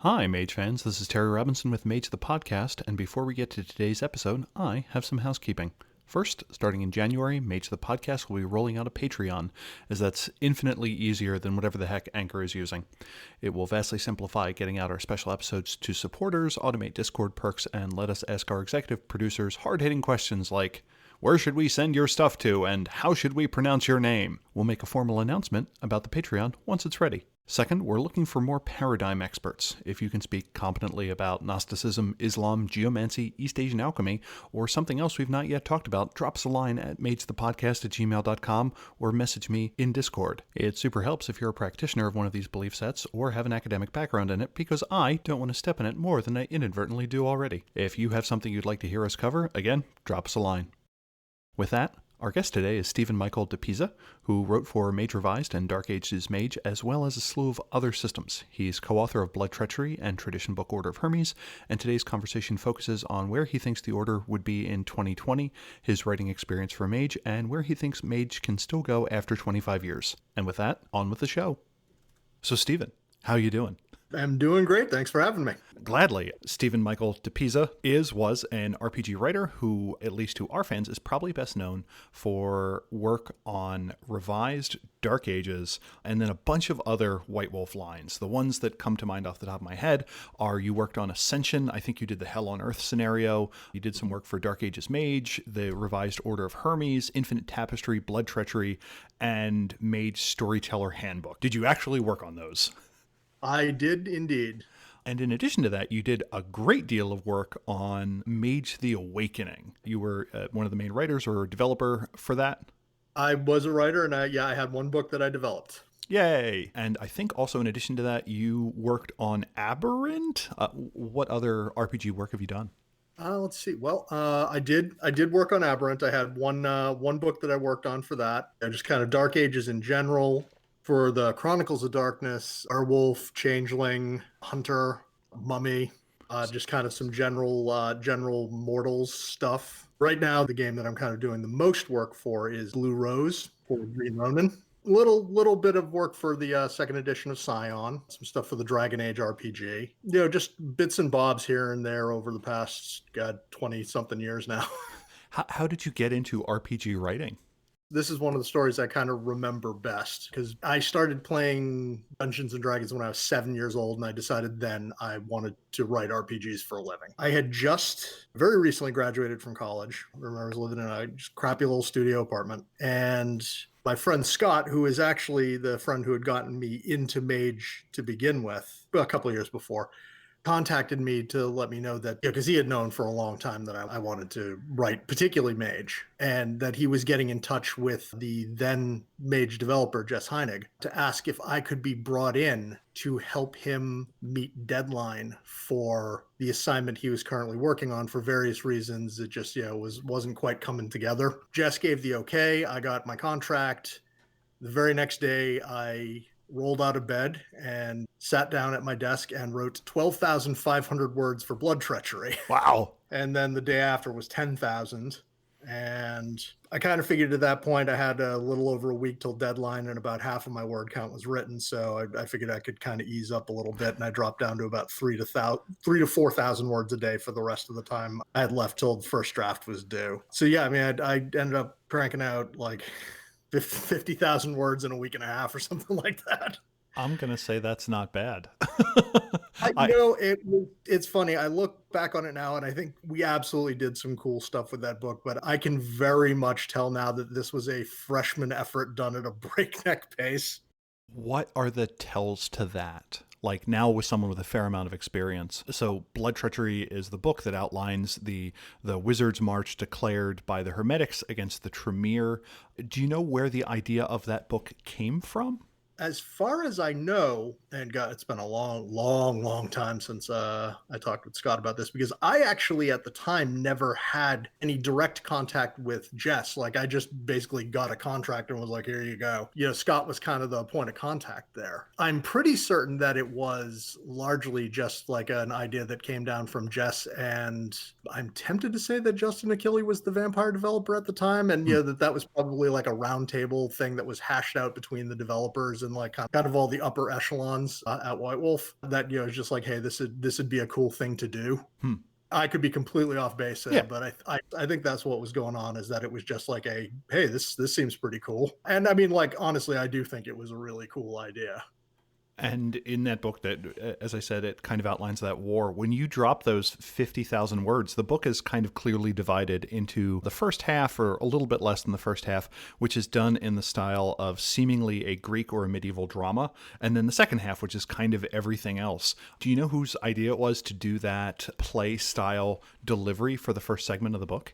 Hi, Mage fans. This is Terry Robinson with Mage the Podcast, and before we get to today's episode, I have some housekeeping. First, starting in January, Mage the Podcast will be rolling out a Patreon, as that's infinitely easier than whatever the heck Anchor is using. It will vastly simplify getting out our special episodes to supporters, automate Discord perks, and let us ask our executive producers hard-hitting questions like, where should we send your stuff to, and how should we pronounce your name? We'll make a formal announcement about the Patreon once it's ready. Second, we're looking for more paradigm experts. If you can speak competently about Gnosticism, Islam, geomancy, East Asian alchemy, or something else we've not yet talked about, drop us a line at magethepodcast@gmail.com or message me in Discord. It super helps if you're a practitioner of one of these belief sets or have an academic background in it, because I don't want to step in it more than I inadvertently do already. If you have something you'd like to hear us cover, again, drop us a line. With that, our guest today is Stephen Michael DiPesa, who wrote for Mage Revised and Dark Ages Mage, as well as a slew of other systems. He's co-author of Blood Treachery and tradition book Order of Hermes, and today's conversation focuses on where he thinks the Order would be in 2020, his writing experience for Mage, and where he thinks Mage can still go after 25 years. And with that, on with the show. So Stephen, how you doing? I'm doing great. Thanks for having me. Gladly. Stephen Michael DiPesa was an RPG writer who, at least to our fans, is probably best known for work on Revised, Dark Ages, and then a bunch of other White Wolf lines. The ones that come to mind off the top of my head are you worked on Ascension. I think you did the Hell on Earth scenario. You did some work for Dark Ages Mage, the Revised Order of Hermes, Infinite Tapestry, Blood Treachery, and Mage Storyteller Handbook. Did you actually work on those? I did indeed. And in addition to that, you did a great deal of work on Mage the Awakening. You were one of the main writers or developer for that. I was a writer, and I had one book that I developed. Yay! And I think also in addition to that, you worked on Aberrant. What other RPG work have you done? Let's see. Well, I did work on Aberrant. I had one book that I worked on for that. Just kind of Dark Ages in general. For the Chronicles of Darkness, Werewolf, Changeling, Hunter, Mummy, just kind of some general Mortals stuff. Right now, the game that I'm kind of doing the most work for is Blue Rose for Green Ronin. Little bit of work for the second edition of Scion, some stuff for the Dragon Age RPG. Just bits and bobs here and there over the past, 20-something years now. How did you get into RPG writing? This is one of the stories I kind of remember best because I started playing Dungeons and Dragons when I was 7 years old, and I decided then I wanted to write RPGs for a living. I had just very recently graduated from college. I remember I was living in a just crappy little studio apartment, and my friend Scott, who is actually the friend who had gotten me into Mage to begin with a couple of years before, contacted me to let me know that, because he had known for a long time that I wanted to write particularly Mage, and that he was getting in touch with the then Mage developer, Jess Heinig, to ask if I could be brought in to help him meet deadline for the assignment he was currently working on. For various reasons, it just wasn't quite coming together. Jess gave the okay. I got my contract. The very next day, I rolled out of bed and sat down at my desk and wrote 12,500 words for Blood Treachery. Wow. And then the day after was 10,000. And I kind of figured at that point I had a little over a week till deadline, and about half of my word count was written. So I figured I could kind of ease up a little bit, and I dropped down to about 3,000 to 4,000 words a day for the rest of the time I had left till the first draft was due. So yeah, I mean, I ended up cranking out like 50,000 words in a week and a half or something like that. I'm going to say that's not bad. It's funny. I look back on it now, and I think we absolutely did some cool stuff with that book, but I can very much tell now that this was a freshman effort done at a breakneck pace. What are the tells to that? Like now with someone with a fair amount of experience. So Blood Treachery is the book that outlines the Wizard's March declared by the Hermetics against the Tremere. Do you know where the idea of that book came from? As far as I know, and God, it's been a long time since I talked with Scott about this, because I actually at the time never had any direct contact with Jess. Like I just basically got a contract and was like, here you go. Scott was kind of the point of contact there. I'm pretty certain that it was largely just like an idea that came down from Jess, and I'm tempted to say that Justin Achille was the vampire developer at the time, and that was probably like a roundtable thing that was hashed out between the developers and like kind of all the upper echelons at White Wolf that, it's just like, hey, this would be a cool thing to do. Hmm. I could be completely off base there, Yeah. but I think that's what was going on, is that it was just like a, hey, this seems pretty cool. And I mean, like, honestly, I do think it was a really cool idea. And in that book, that, as I said, it kind of outlines that war. When you drop those 50,000 words, the book is kind of clearly divided into the first half, or a little bit less than the first half, which is done in the style of seemingly a Greek or a medieval drama, and then the second half, which is kind of everything else. Do you know whose idea it was to do that play style delivery for the first segment of the book?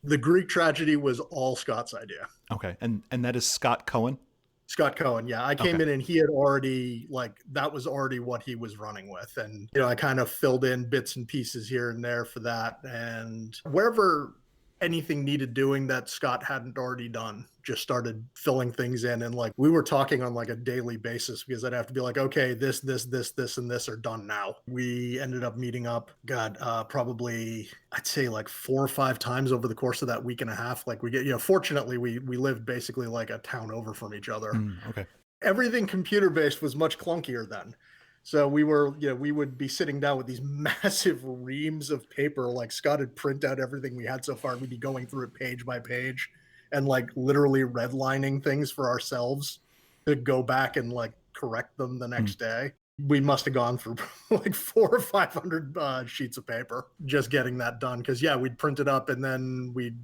The Greek tragedy was all Scott's idea. Okay, and that is Scott Cohen? Scott Cohen, yeah. I came Okay. in and he had already, like, that was already what he was running with. And, I kind of filled in bits and pieces here and there for that. And wherever anything needed doing that Scott hadn't already done, just started filling things in. And like, we were talking on like a daily basis, because I'd have to be like, okay, this, and this are done now. We ended up meeting up, probably, I'd say like 4 or 5 times over the course of that week and a half. Like, we get, fortunately, we lived basically like a town over from each other. Okay. Everything computer based was much clunkier then. So we would be sitting down with these massive reams of paper. Like, Scott had print out everything we had so far. We'd be going through it page by page and like literally redlining things for ourselves to go back and like correct them the next day. We must have gone through like 400 or 500 sheets of paper just getting that done. Cause yeah, we'd print it up and then we'd,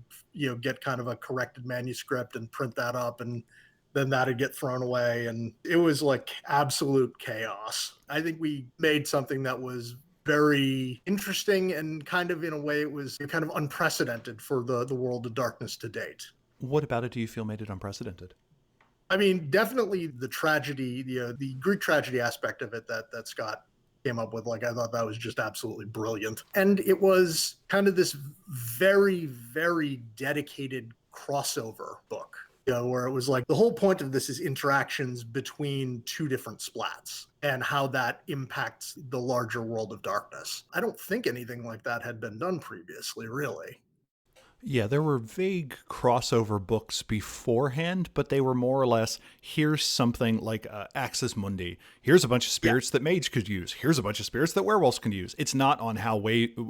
get kind of a corrected manuscript and print that up, and then that'd get thrown away. And it was like absolute chaos. I think we made something that was very interesting, and kind of in a way it was kind of unprecedented for the world of darkness to date. What about it do you feel made it unprecedented? I mean, definitely the tragedy, the Greek tragedy aspect of it that Scott came up with. Like, I thought that was just absolutely brilliant. And it was kind of this very, very dedicated crossover book, where it was like the whole point of this is interactions between two different splats and how that impacts the larger world of darkness. I don't think anything like that had been done previously, really. Yeah, there were vague crossover books beforehand, but they were more or less, here's something like Axis Mundi. Here's a bunch of spirits that mage could use. Here's a bunch of spirits that werewolves can use. It's not on how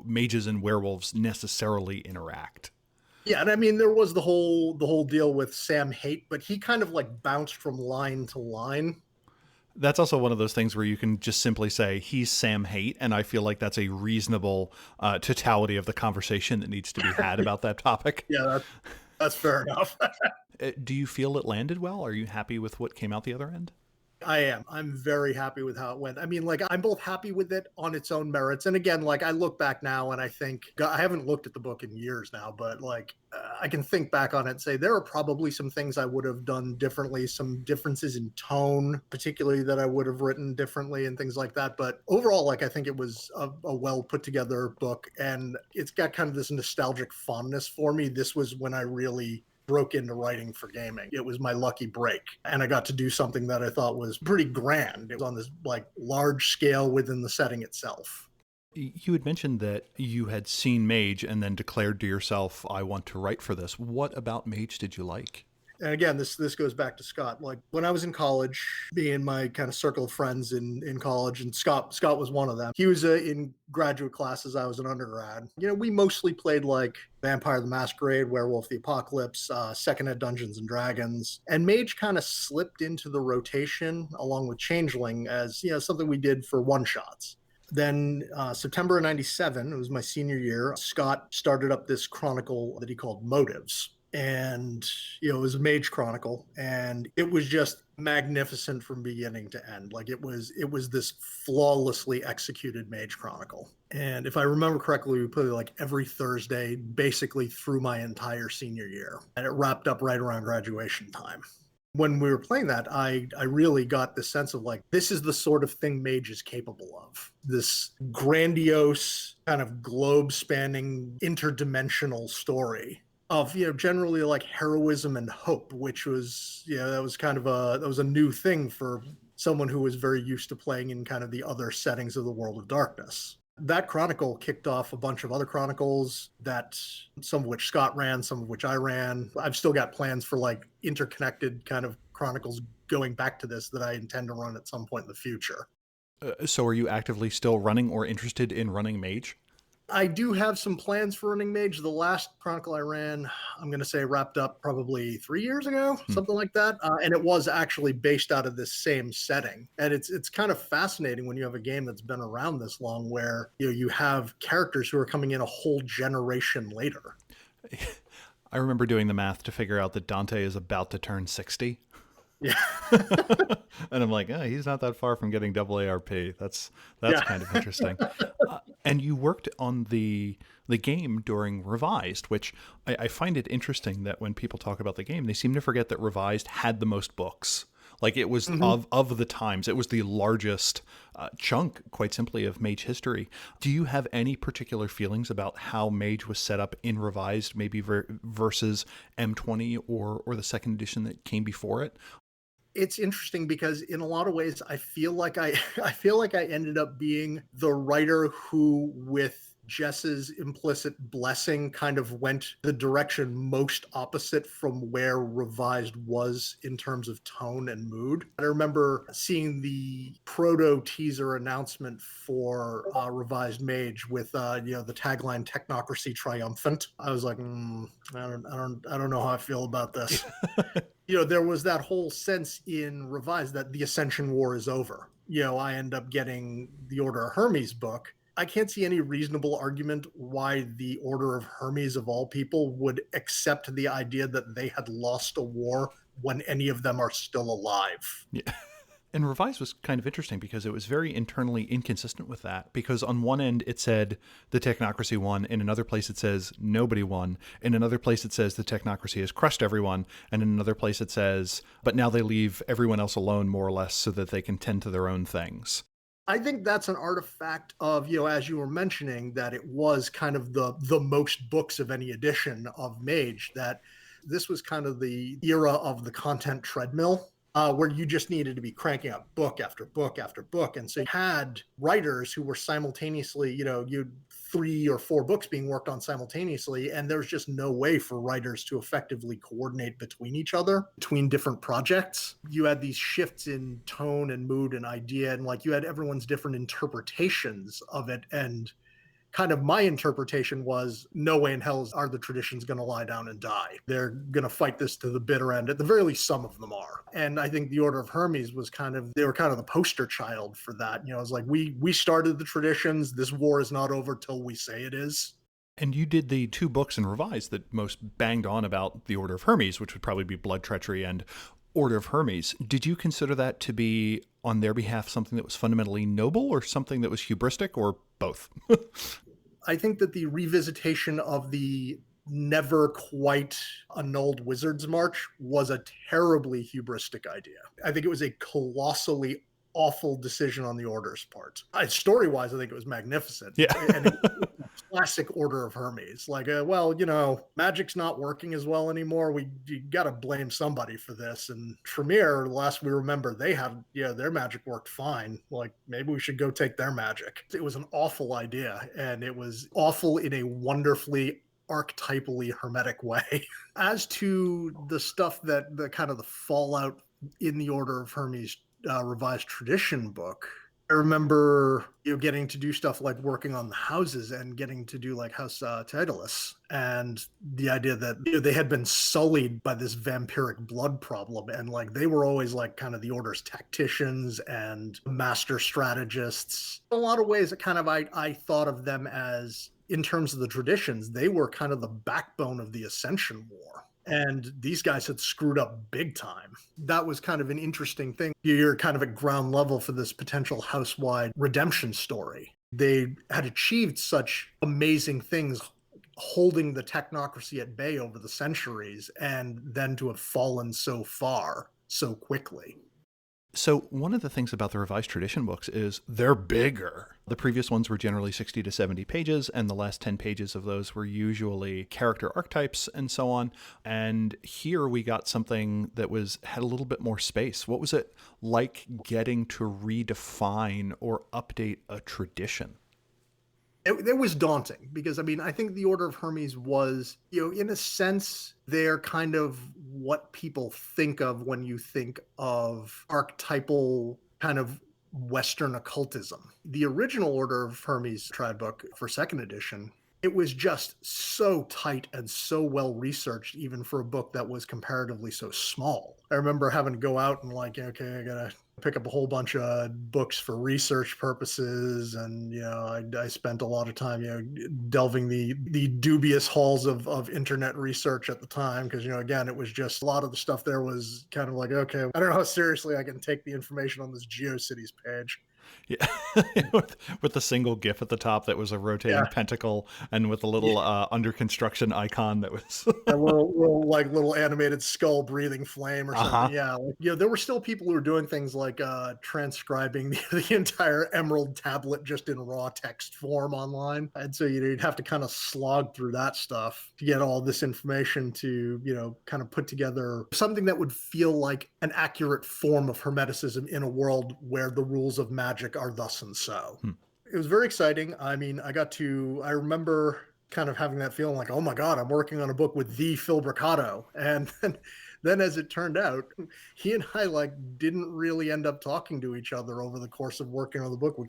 mages and werewolves necessarily interact. Yeah, and I mean, there was the whole deal with Sam Haight, but he kind of like bounced from line to line. That's also one of those things where you can just simply say, he's Sam Haight, and I feel like that's a reasonable totality of the conversation that needs to be had about that topic. Yeah, that's fair enough. Do you feel it landed well? Are you happy with what came out the other end? I am. I'm very happy with how it went. I mean, like, I'm both happy with it on its own merits. And again, like, I look back now and I think, I haven't looked at the book in years now, but like, I can think back on it and say there are probably some things I would have done differently, some differences in tone, particularly, that I would have written differently and things like that. But overall, like, I think it was a well put together book, and it's got kind of this nostalgic fondness for me. This was when I really broke into writing for gaming. It was my lucky break, and I got to do something that I thought was pretty grand. It was on this like large scale within the setting itself. You had mentioned that you had seen Mage and then declared to yourself, I want to write for this. What about Mage did you like? And again, this goes back to Scott. Like, when I was in college, me and my kind of circle of friends in college, and Scott was one of them. He was in graduate classes. I was an undergrad. We mostly played like Vampire the Masquerade, Werewolf the Apocalypse, secondhand Dungeons and Dragons, and Mage kind of slipped into the rotation along with Changeling as something we did for one shots. Then September of '97, it was my senior year, Scott started up this chronicle that he called Motives. And it was a Mage chronicle, and it was just magnificent from beginning to end. Like, it was this flawlessly executed Mage chronicle. And if I remember correctly, we played it like every Thursday basically through my entire senior year, and it wrapped up right around graduation time. When we were playing that, I really got the sense of like, this is the sort of thing Mage is capable of. This grandiose, kind of globe spanning, interdimensional story of generally like heroism and hope, which was that was a new thing for someone who was very used to playing in kind of the other settings of the world of darkness. That chronicle kicked off a bunch of other chronicles, that some of which Scott ran, some of which I ran. I've still got plans for like interconnected kind of Chronicles going back to this that I intend to run at some point in the future. So are you actively still running or interested in running Mage? I do have some plans for running Mage. The last Chronicle I ran, I'm going to say wrapped up probably 3 years ago, something like that. And it was actually based out of this same setting. And it's kind of fascinating when you have a game that's been around this long where you have characters who are coming in a whole generation later. I remember doing the math to figure out that Dante is about to turn 60. Yeah. And I'm like, he's not that far from getting double ARP. That's Yeah. kind of interesting. And you worked on the game during Revised, which I find it interesting that when people talk about the game, they seem to forget that Revised had the most books. Like it was of the times, it was the largest chunk, quite simply, of Mage history. Do you have any particular feelings about how Mage was set up in Revised, maybe versus M20 or the second edition that came before it? It's interesting because in a lot of ways I feel like I feel like I ended up being the writer who, with Jess's implicit blessing, kind of went the direction most opposite from where Revised was in terms of tone and mood. I remember seeing the proto teaser announcement for Revised Mage with the tagline "Technocracy Triumphant." I was like, I don't know how I feel about this. There was that whole sense in Revised that the Ascension War is over. I end up getting the Order of Hermes book. I can't see any reasonable argument why the Order of Hermes, of all people, would accept the idea that they had lost a war when any of them are still alive. Yeah. And Revised was kind of interesting because it was very internally inconsistent with that. Because on one end, it said the technocracy won. In another place, it says nobody won. In another place, it says the technocracy has crushed everyone. And in another place, it says, but now they leave everyone else alone, more or less, so that they can tend to their own things. I think that's an artifact of, as you were mentioning, that it was kind of the most books of any edition of Mage, that this was kind of the era of the content treadmill. Where you just needed to be cranking out book after book after book. And so you had writers who were simultaneously, you'd 3 or 4 books being worked on simultaneously. And there's just no way for writers to effectively coordinate between each other, between different projects. You had these shifts in tone and mood and idea, and like you had everyone's different interpretations of it. And kind of my interpretation was, no way in hell are the traditions going to lie down and die. They're going to fight this to the bitter end. At the very least, some of them are. And I think the Order of Hermes was they were kind of the poster child for that. It's like, we started the traditions. This war is not over till we say it is. And you did the 2 books in Revised that most banged on about the Order of Hermes, which would probably be Blood Treachery and Order of Hermes. Did you consider that to be, on their behalf, something that was fundamentally noble or something that was hubristic, or both? I think that the revisitation of the never quite annulled Wizard's March was a terribly hubristic idea. I think it was a colossally awful decision on the Order's part. Story-wise, I think it was magnificent. Yeah. And it was a classic Order of Hermes. Like, magic's not working as well anymore. You got to blame somebody for this. And Tremere, last we remember, they had, their magic worked fine. Like, maybe we should go take their magic. It was an awful idea, and it was awful in a wonderfully archetypally hermetic way. As to the stuff that the kind of the fallout in the Order of Hermes Revised Tradition book, I remember getting to do stuff like working on the houses and getting to do like House Titulus, and the idea that they had been sullied by this vampiric blood problem, and like they were always like kind of the Order's tacticians and master strategists. In a lot of ways, I thought of them as, in terms of the traditions, they were kind of the backbone of the Ascension War. And these guys had screwed up big time. That was kind of an interesting thing. You're kind of at ground level for this potential house-wide redemption story. They had achieved such amazing things holding the technocracy at bay over the centuries, and then to have fallen so far so quickly. So one of the things about the Revised Tradition books is they're bigger. The previous ones were generally 60 to 70 pages, and the last 10 pages of those were usually character archetypes and so on. And here we got something that had a little bit more space. What was it like getting to redefine or update a tradition? It was daunting because, I think the Order of Hermes was, in a sense, their kind of what people think of when you think of archetypal kind of Western occultism. The original Order of Hermes tribe book for second edition, it was just so tight and so well researched, even for a book that was comparatively so small. I remember having to go out and like, okay, I gotta pick up a whole bunch of books for research purposes, and I spent a lot of time delving the dubious halls of internet research at the time, because again, it was just a lot of the stuff there was kind of like, okay, I don't know how seriously I can take the information on this GeoCities page. Yeah, with the single GIF at the top that was a rotating Yeah. pentacle, and with a little under construction icon that was. A little animated skull breathing flame or something. Yeah, like, there were still people who were doing things like transcribing the entire Emerald tablet just in raw text form online, and so you'd have to kind of slog through that stuff to get all this information to kind of put together something that would feel like an accurate form of Hermeticism in a world where the rules of magic are thus and so. It was very exciting. I mean, I remember kind of having that feeling like, oh my God, I'm working on a book with the Phil Bricado. And then as it turned out, he and I like didn't really end up talking to each other over the course of working on the book. We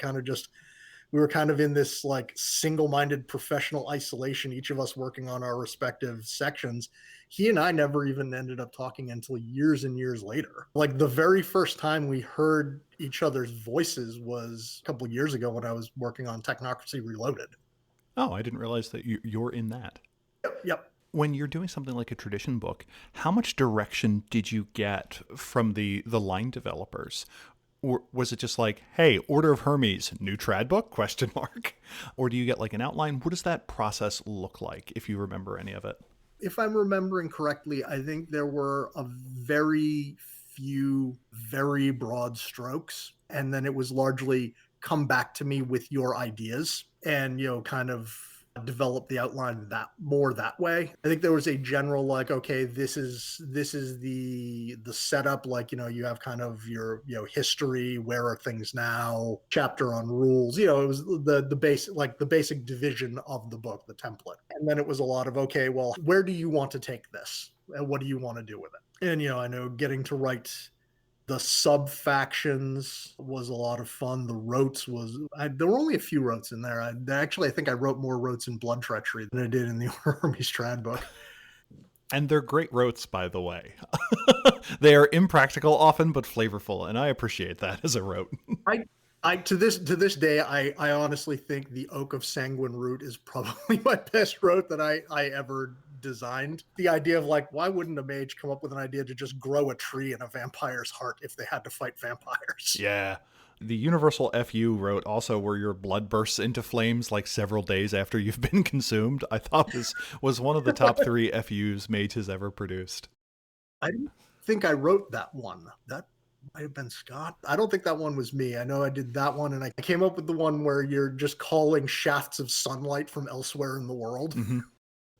were kind of in this like single-minded professional isolation, each of us working on our respective sections. He and I never even ended up talking until years and years later. Like the very first time we heard each other's voices was a couple of years ago when I was working on Technocracy Reloaded. Oh, I didn't realize that you're in that. Yep. When you're doing something like a tradition book, how much direction did you get from the line developers? Or was it just like, hey, Order of Hermes, new trad book, question mark? Or do you get like an outline? What does that process look like, if you remember any of it? If I'm remembering correctly, I think there were a very few very broad strokes, and then it was largely come back to me with your ideas and kind of develop the outline that way. I think there was a general like, okay, this is the setup, like you have kind of your history, where are things now, chapter on rules, it was the basic, like the basic division of the book, the template. And then it was a lot of, okay, well, where do you want to take this and what do you want to do with it? And I know getting to write the sub factions was a lot of fun. The rotes there were only a few rotes in there. I think I wrote more rotes in Blood Treachery than I did in the Order of Hermes trad book. And they're great rotes, by the way. They are impractical often, but flavorful, and I appreciate that as a rote. I to this day, I honestly think the Oak of Sanguine Root is probably my best rote that I ever designed. The idea of like, why wouldn't a mage come up with an idea to just grow a tree in a vampire's heart if they had to fight vampires? Yeah. The universal FU wrote also where your blood bursts into flames like several days after you've been consumed. I thought this was one of the top 3 FUs Mage has ever produced. I didn't think I wrote that one. That might have been Scott. I don't think that one was me. I know I did that one, and I came up with the one where you're just calling shafts of sunlight from elsewhere in the world. Mm-hmm.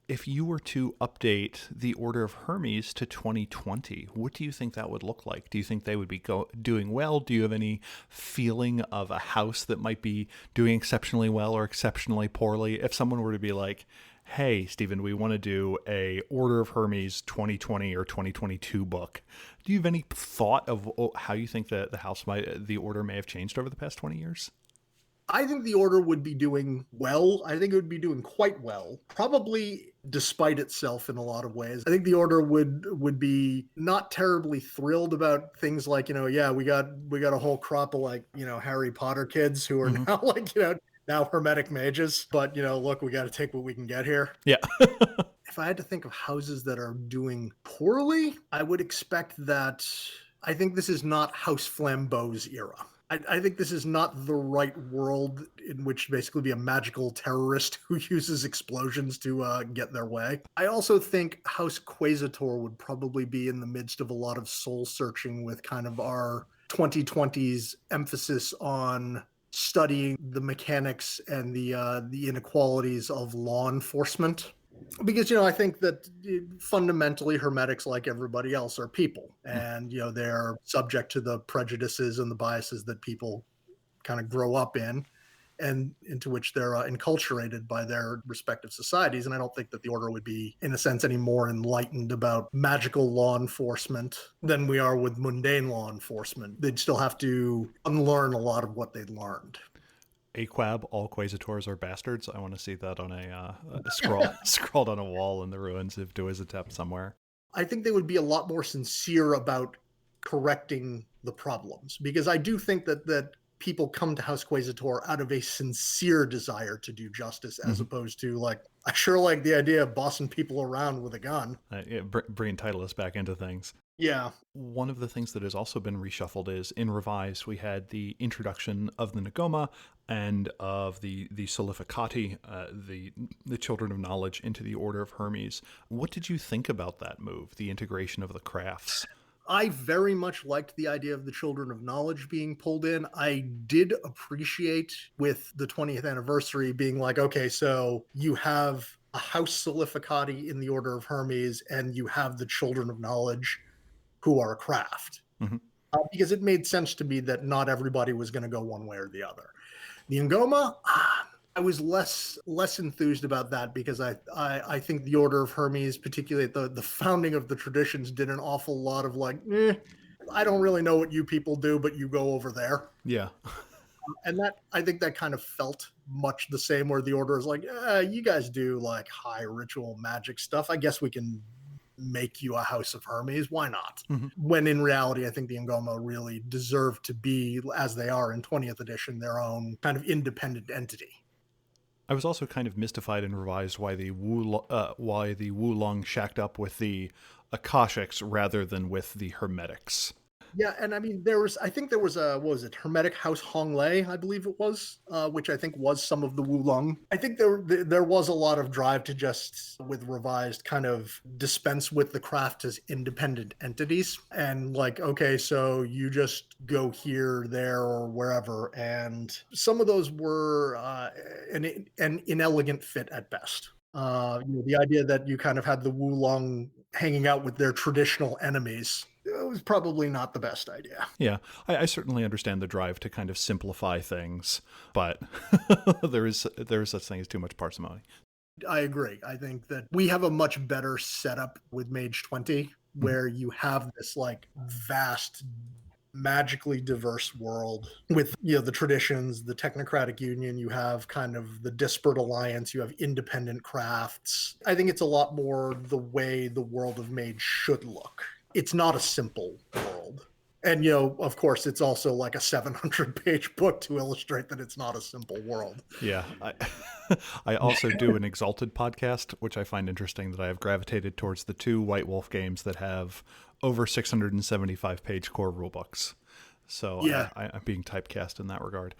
If you were to update the Order of Hermes to 2020, what do you think that would look like? Do you think they would be doing well? Do you have any feeling of a house that might be doing exceptionally well or exceptionally poorly? If someone were to be like, hey, Stephen, we want to do a Order of Hermes 2020 or 2022 book, do you have any thought of how you think that the Order may have changed over the past 20 years? I think the Order would be doing well. I think it would be doing quite well, probably despite itself in a lot of ways. I think the Order would be not terribly thrilled about things like, we got a whole crop of like, Harry Potter kids who are now like, now hermetic mages. But, look, we got to take what we can get here. Yeah. If I had to think of houses that are doing poorly, I would expect that. I think this is not House Flambeau's era. I think this is not the right world in which basically be a magical terrorist who uses explosions to get their way. I also think House Quasitor would probably be in the midst of a lot of soul searching with kind of our 2020s emphasis on studying the mechanics and the inequalities of law enforcement. Because, I think that fundamentally Hermetics, like everybody else, are people. And, they're subject to the prejudices and the biases that people kind of grow up in. and into which they're enculturated by their respective societies. And I don't think that the Order would be, in a sense, any more enlightened about magical law enforcement than we are with mundane law enforcement. They'd still have to unlearn a lot of what they'd learned. Aquab, all Quasitors are bastards. I want to see that on a scrawled on a wall in the ruins of Duizatep somewhere. I think they would be a lot more sincere about correcting the problems, because I do think that people come to House Quasitor out of a sincere desire to do justice, as opposed to like, I sure like the idea of bossing people around with a gun. Bringing Titleist back into things. Yeah. One of the things that has also been reshuffled is, in Revised, we had the introduction of the Nagoma and of the Solificati, the Children of Knowledge, into the Order of Hermes. What did you think about that move, the integration of the crafts? I very much liked the idea of the Children of Knowledge being pulled in. I did appreciate, with the 20th anniversary, being like, okay, so you have a House Solificati in the Order of Hermes, and you have the Children of Knowledge who are a craft. Because it made sense to me that not everybody was going to go one way or the other. The Ngoma, I was less enthused about that, because I think the Order of Hermes, particularly at the founding of the traditions, did an awful lot of like, I don't really know what you people do, but you go over there. Yeah. And that, I think that kind of felt much the same, where the Order is like, you guys do like high ritual magic stuff. I guess we can make you a House of Hermes. Why not? When in reality, I think the Ngoma really deserve to be, as they are in 20th edition, their own kind of independent entity. I was also kind of mystified and Revised why the Wulong shacked up with the Akashics rather than with the Hermetics. Yeah, and I mean, I think there was a, what was it, Hermetic House Honglei, I believe it was, which I think was some of the Wulong. I think there was a lot of drive to just, with Revised, kind of dispense with the craft as independent entities. And like, okay, so you just go here, there, or wherever. And some of those were an inelegant fit at best. The idea that you kind of had the Wulong hanging out with their traditional enemies, it was probably not the best idea. Yeah, I certainly understand the drive to kind of simplify things, but there is such thing as too much parsimony. I agree. I think that we have a much better setup with Mage 20, where you have this like vast, magically diverse world with, the traditions, the technocratic union. You have kind of the disparate alliance, you have independent crafts. I think it's a lot more the way the world of Mage should look. It's not a simple world. And, of course, it's also like a 700-page book to illustrate that it's not a simple world. Yeah. I also do an Exalted podcast, which I find interesting, that I have gravitated towards the two White Wolf games that have over 675-page core rulebooks. So yeah. I'm being typecast in that regard.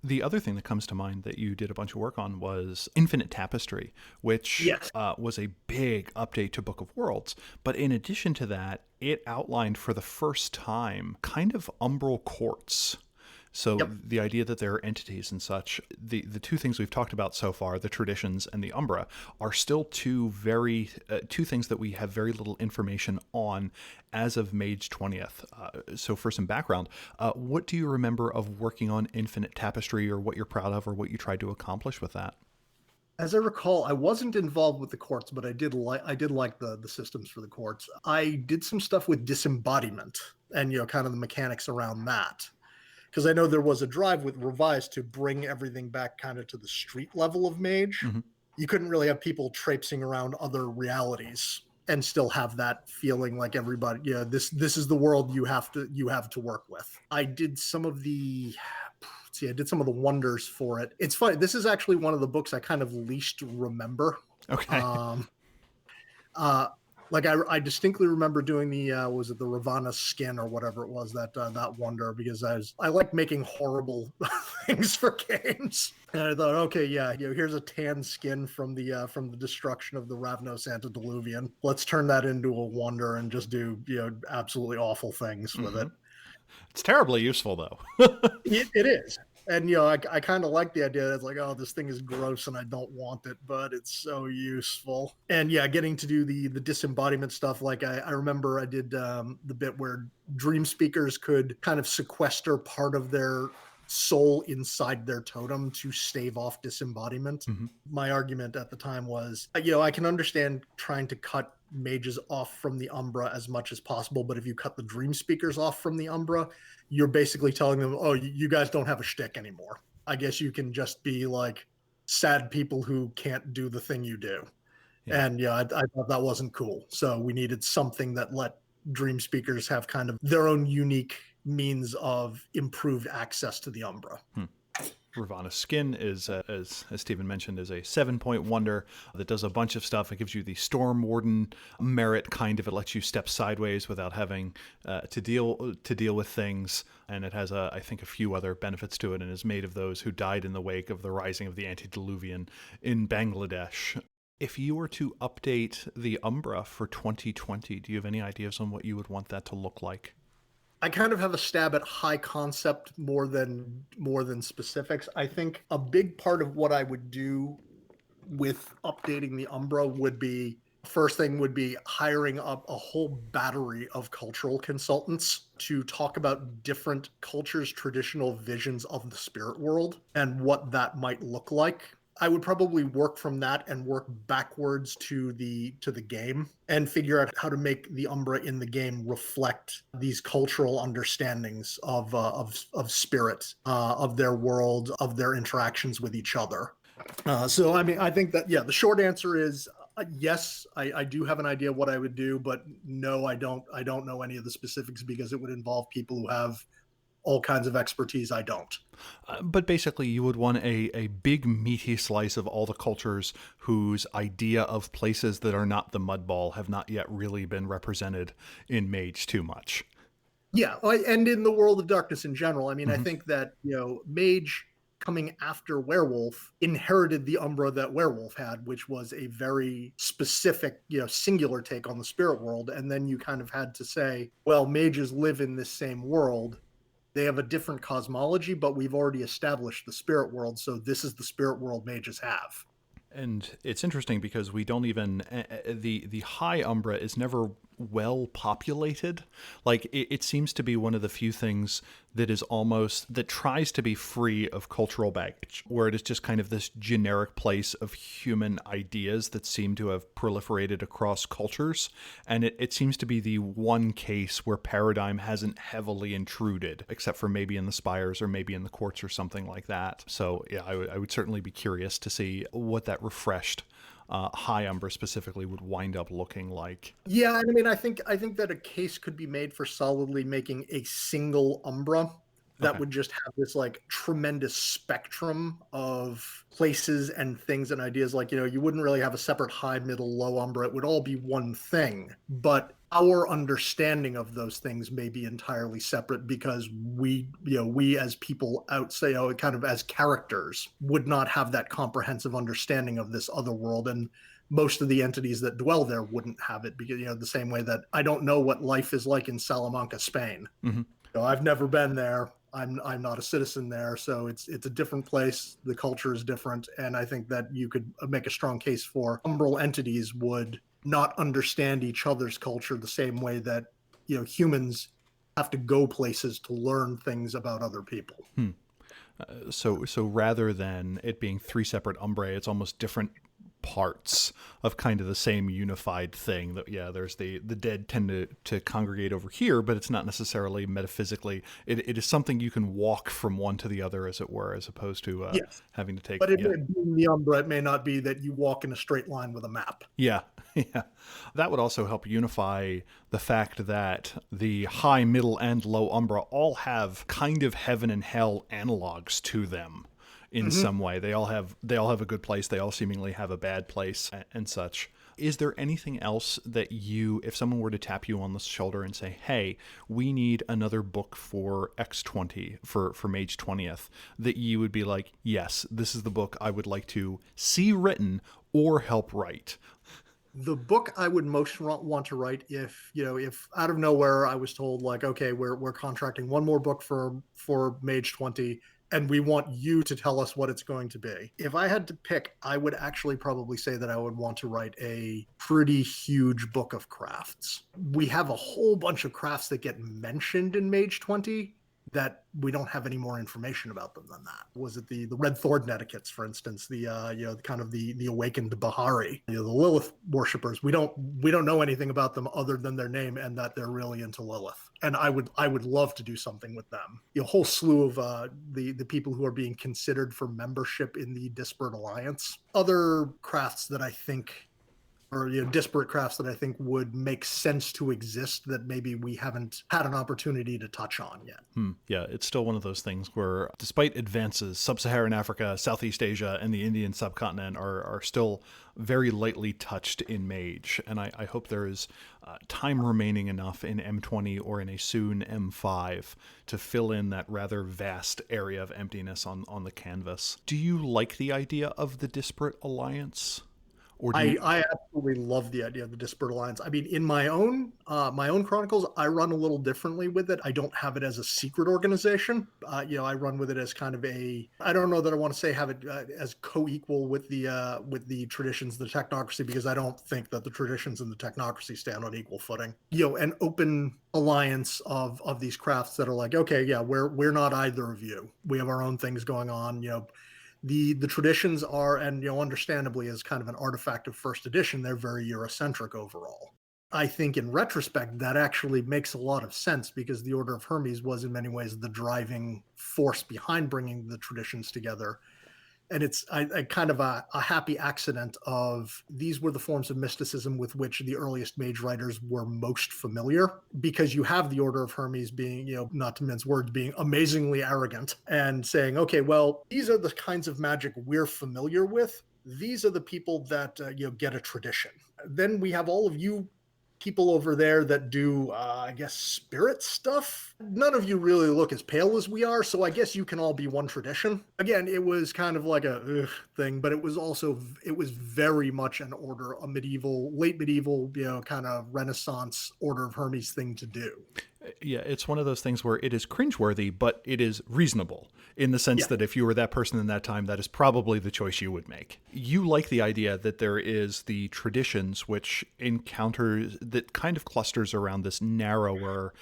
The other thing that comes to mind that you did a bunch of work on was Infinite Tapestry, which was a big update to Book of Worlds. But in addition to that, it outlined for the first time kind of umbral courts. So the idea that there are entities and such, the two things we've talked about so far, the traditions and the Umbra, are still two things that we have very little information on as of Mage 20th. So for some background, what do you remember of working on Infinite Tapestry, or what you're proud of, or what you tried to accomplish with that? As I recall, I wasn't involved with the courts, but I did like the systems for the courts. I did some stuff with disembodiment and kind of the mechanics around that. Because I know there was a drive with Revised to bring everything back kind of to the street level of Mage. You couldn't really have people traipsing around other realities and still have that feeling like everybody, this is the world you have to work with. I did some of the wonders for it. It's funny. This is actually one of the books I kind of least remember. Okay. Like I distinctly remember doing the was it the Ravana skin or whatever it was, that wonder, because I like making horrible things for games. And I thought, okay, here's a tan skin from the destruction of the Ravnos Antediluvian. Let's turn that into a wonder and just do absolutely awful things with it. It's terribly useful though. It is. And, I kind of like the idea that it's like, oh, this thing is gross and I don't want it, but it's so useful. And getting to do the disembodiment stuff. Like I remember I did the bit where dream speakers could kind of sequester part of their soul inside their totem to stave off disembodiment. Mhm. My argument at the time was, I can understand trying to cut mages off from the Umbra as much as possible, but if you cut the Dream Speakers off from the Umbra, you're basically telling them, oh, you guys don't have a shtick anymore. I guess you can just be like sad people who can't do the thing you do. Yeah. And yeah, I thought that wasn't cool. So we needed something that let Dream Speakers have kind of their own unique means of improved access to the Umbra. Ravana's skin is, as Stephen mentioned, is a 7-point wonder that does a bunch of stuff. It gives you the Storm Warden merit, kind of. It lets you step sideways without having to deal with things, and it has, I think, a few other benefits to it, and is made of those who died in the wake of the rising of the antediluvian in Bangladesh. If you were to update the Umbra for 2020, do you have any ideas on what you would want that to look like? I kind of have a stab at high concept more than specifics. I think a big part of what I would do with updating the Umbra would be, first thing would be hiring up a whole battery of cultural consultants to talk about different cultures' traditional visions of the spirit world and what that might look like. I would probably work from that and work backwards to the game and figure out how to make the Umbra in the game reflect these cultural understandings of spirit, of their world, of their interactions with each other. So I mean, I think that the short answer is yes, I do have an idea what I would do, but no, I don't. I don't know any of the specifics because it would involve people who have all kinds of expertise I don't. But basically, you would want a big meaty slice of all the cultures whose idea of places that are not the mud ball have not yet really been represented in Mage too much. Yeah, and in the world of darkness in general. I mean, I Mm-hmm. think that, Mage coming after Werewolf inherited the Umbra that Werewolf had, which was a very specific, singular take on the spirit world. And then you kind of had to say, well, mages live in this same world. They have a different cosmology, but we've already established the spirit world. So this is the spirit world mages have. And it's interesting because we don't even the high Umbra is never well populated. Like it seems to be one of the few things that is almost that tries to be free of cultural baggage, where it is just kind of this generic place of human ideas that seem to have proliferated across cultures. And it seems to be the one case where paradigm hasn't heavily intruded, except for maybe in the spires or maybe in the courts or something like that. So yeah, I would certainly be curious to see what that refreshed high Umbra specifically would wind up looking like. Yeah, I mean, I think that a case could be made for solidly making a single Umbra that Okay. would just have this like tremendous spectrum of places and things and ideas. Like, you wouldn't really have a separate high, middle, low Umbra. It would all be one thing. But our understanding of those things may be entirely separate because we as people kind of as characters would not have that comprehensive understanding of this other world. And most of the entities that dwell there wouldn't have it because, the same way that I don't know what life is like in Salamanca, Spain. Mm-hmm. I've never been there. I'm not a citizen there, so it's a different place. The culture is different, and I think that you could make a strong case for umbral entities would not understand each other's culture the same way that humans have to go places to learn things about other people. So rather than it being three separate Umbrae, it's almost different parts of kind of the same unified thing. That there's the dead tend to congregate over here, but it's not necessarily metaphysically. It is something you can walk from one to the other, as it were, as opposed to Yes, having to take. but being the umbra, it may not be that you walk in a straight line with a map. Yeah, yeah. That would also help unify the fact that the high, middle, and low Umbra all have kind of heaven and hell analogs to them in some way. They all have a good place. They all seemingly have a bad place and such. Is there anything else that if someone were to tap you on the shoulder and say, hey, we need another book for X20, for Mage 20th, that you would be like, yes, this is the book I would like to see written or help write? The book I would most want to write if out of nowhere I was told like, okay, we're contracting one more book for Mage 20 and we want you to tell us what it's going to be. If I had to pick, I would actually probably say that I would want to write a pretty huge book of crafts. We have a whole bunch of crafts that get mentioned in Mage 20, that we don't have any more information about them than that? Was it the red thorn etiquettes, for instance, the kind of the awakened Bahari, the Lilith worshippers? We don't know anything about them other than their name and that they're really into Lilith. And I would love to do something with them. A whole slew of the people who are being considered for membership in the Disparate Alliance. Other crafts that I think, or disparate crafts that I think would make sense to exist that maybe we haven't had an opportunity to touch on yet. Yeah, it's still one of those things where, despite advances, sub-Saharan Africa, Southeast Asia, and the Indian subcontinent are still very lightly touched in Mage, and I hope there is time remaining enough in M20 or in a soon M5 to fill in that rather vast area of emptiness on the canvas. Do you like the idea of the Disparate Alliance? Or do you... I absolutely love the idea of the Disparate Alliance. I mean, in my own chronicles, I run a little differently with it. I don't have it as a secret organization. I run with it as kind of a. I don't know that I want to say have it as co-equal with the traditions, the technocracy, because I don't think that the traditions and the technocracy stand on equal footing. An open alliance of these crafts that are like, okay, yeah, we're not either of you. We have our own things going on. The traditions are, and understandably, as kind of an artifact of first edition, they're very Eurocentric overall. I think in retrospect that actually makes a lot of sense, because the Order of Hermes was in many ways the driving force behind bringing the traditions together. And it's a kind of a happy accident of these were the forms of mysticism with which the earliest mage writers were most familiar, because you have the Order of Hermes being, not to mince words, being amazingly arrogant and saying, okay, well, these are the kinds of magic we're familiar with. These are the people that get a tradition. Then we have all of you people over there that do, I guess, spirit stuff. None of you really look as pale as we are, so I guess you can all be one tradition. Again, it was kind of like a thing, but it was very much an order, a late medieval, kind of Renaissance Order of Hermes thing to do. Yeah, it's one of those things where it is cringeworthy, but it is reasonable in the sense that if you were that person in that time, that is probably the choice you would make. You like the idea that there is the traditions which encounters, that kind of clusters around this narrower,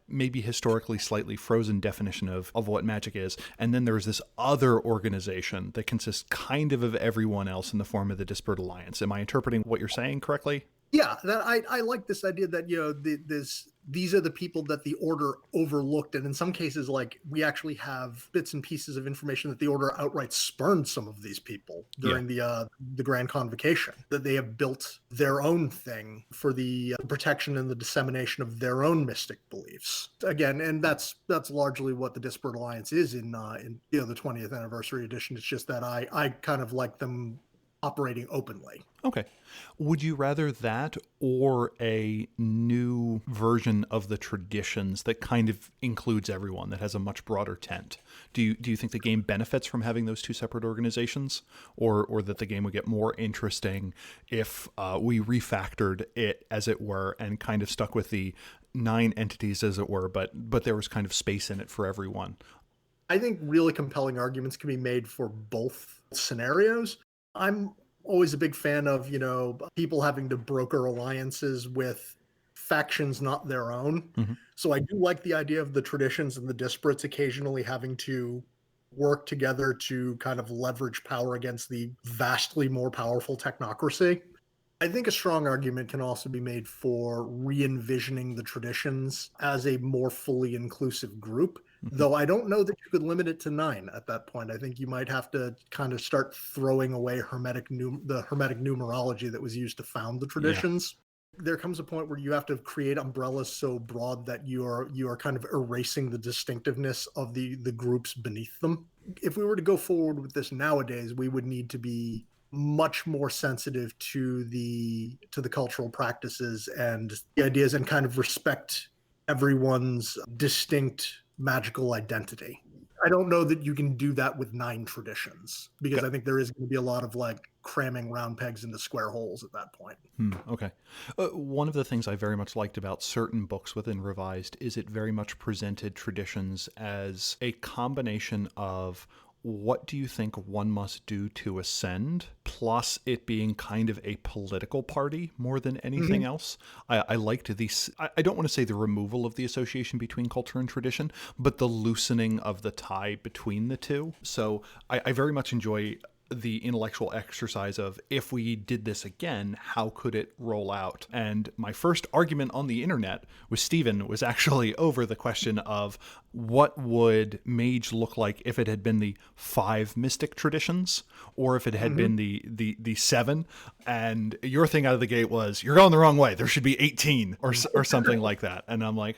maybe historically slightly frozen definition of what magic is. And then there's this other organization that consists kind of everyone else in the form of the Disparate Alliance. Am I interpreting what you're saying correctly? Yeah, that I like this idea that these are the people that the order overlooked, and in some cases, like, we actually have bits and pieces of information that the order outright spurned some of these people during the Grand Convocation, that they have built their own thing for the protection and the dissemination of their own mystic beliefs. Again, and that's largely what the Disparate Alliance is in the 20th anniversary edition. It's just that I kind of like them operating openly. Okay. Would you rather that or a new version of the traditions that kind of includes everyone, that has a much broader tent? Do you think the game benefits from having those two separate organizations, or that the game would get more interesting if we refactored it, as it were, and kind of stuck with the 9 entities, as it were, but there was kind of space in it for everyone? I think really compelling arguments can be made for both scenarios. I'm always a big fan of, people having to broker alliances with factions not their own. Mm-hmm. So I do like the idea of the traditions and the disparates occasionally having to work together to kind of leverage power against the vastly more powerful technocracy. I think a strong argument can also be made for re-envisioning the traditions as a more fully inclusive group, though I don't know that you could limit it to 9 at that point. I think you might have to kind of start throwing away the Hermetic numerology that was used to found the traditions. Yeah. There comes a point where you have to create umbrellas so broad that you are kind of erasing the distinctiveness of the groups beneath them. If we were to go forward with this nowadays, we would need to be much more sensitive to the cultural practices and the ideas, and kind of respect everyone's distinct magical identity. I don't know that you can do that with 9 traditions, because I think there is going to be a lot of cramming round pegs into square holes at that point. Okay. One of the things I very much liked about certain books within Revised is it very much presented traditions as a combination of what do you think one must do to ascend, plus it being kind of a political party more than anything else? I liked these. I don't want to say the removal of the association between culture and tradition, but the loosening of the tie between the two. So I very much enjoy the intellectual exercise of, if we did this again, how could it roll out? And my first argument on the internet with Steven was actually over the question of what would mage look like if it had been the 5 mystic traditions, or if it had been the 7. And your thing out of the gate was, you're going the wrong way. There should be 18 or something like that. And I'm like,